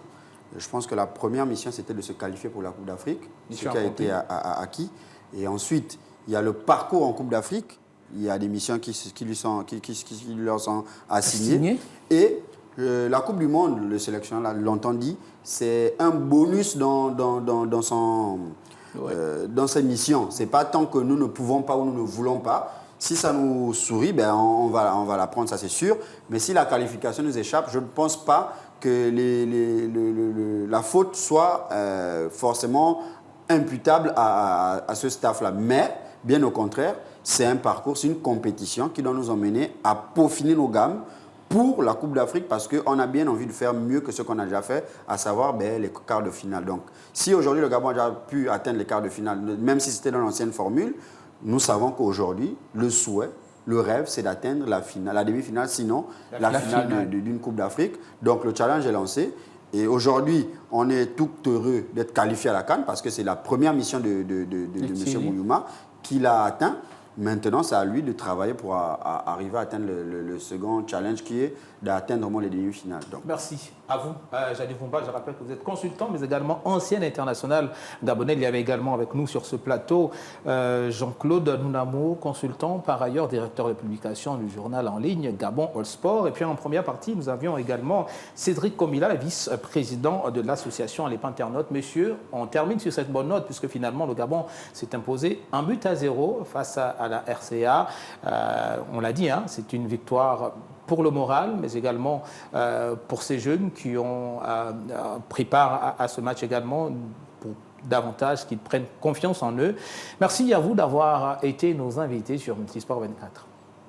Je pense que la première mission, c'était de se qualifier pour la Coupe d'Afrique, ce qui a été acquis. Et ensuite, il y a le parcours en Coupe d'Afrique. Il y a des missions qui leur sont assignées. Et la Coupe du Monde, le sélectionneur l'a longtemps dit, c'est un bonus dans ses missions. Ce n'est pas tant que nous ne pouvons pas ou nous ne voulons pas. Si ça nous sourit, ben on va la prendre, ça c'est sûr. Mais si la qualification nous échappe, je ne pense pas que la faute soit forcément imputable à ce staff-là. Mais, bien au contraire, c'est un parcours, c'est une compétition qui doit nous emmener à peaufiner nos gammes pour la Coupe d'Afrique parce qu'on a bien envie de faire mieux que ce qu'on a déjà fait, à savoir les quarts de finale. Donc, si aujourd'hui le Gabon a déjà pu atteindre les quarts de finale, même si c'était dans l'ancienne formule, nous savons qu'aujourd'hui, le souhait, le rêve, c'est d'atteindre la demi-finale, sinon la finale d'une Coupe d'Afrique. Donc le challenge est lancé. Et aujourd'hui, on est tout heureux d'être qualifié à la CAN parce que c'est la première mission de M. Mouyouma qui l'a atteint. Maintenant, c'est à lui de travailler pour arriver à atteindre le second challenge qui est d'atteindre les demi-finales. Merci à vous, Jadis Vumba. Je rappelle que vous êtes consultant, mais également ancien international gabonais. Il y avait également avec nous sur ce plateau Jean-Claude Nunamo, consultant, par ailleurs directeur de publication du journal en ligne Gabon All Sport. Et puis en première partie, nous avions également Cédric Kombila, vice-président de l'association Les Panternotes. Messieurs, on termine sur cette bonne note puisque finalement le Gabon s'est imposé 1-0 face à la RCA. On l'a dit, hein, c'est une victoire pour le moral, mais également pour ces jeunes qui ont pris part à ce match également, pour davantage qu'ils prennent confiance en eux. Merci à vous d'avoir été nos invités sur Multisport 24.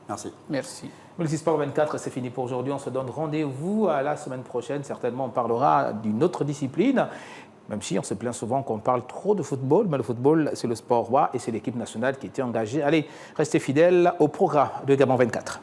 Merci. Merci. Multisport 24, c'est fini pour aujourd'hui. On se donne rendez-vous à la semaine prochaine. Certainement, on parlera d'une autre discipline. Même si on se plaint souvent qu'on parle trop de football, mais le football, c'est le sport roi et c'est l'équipe nationale qui était engagée. Allez, restez fidèles au programme de Gabon 24.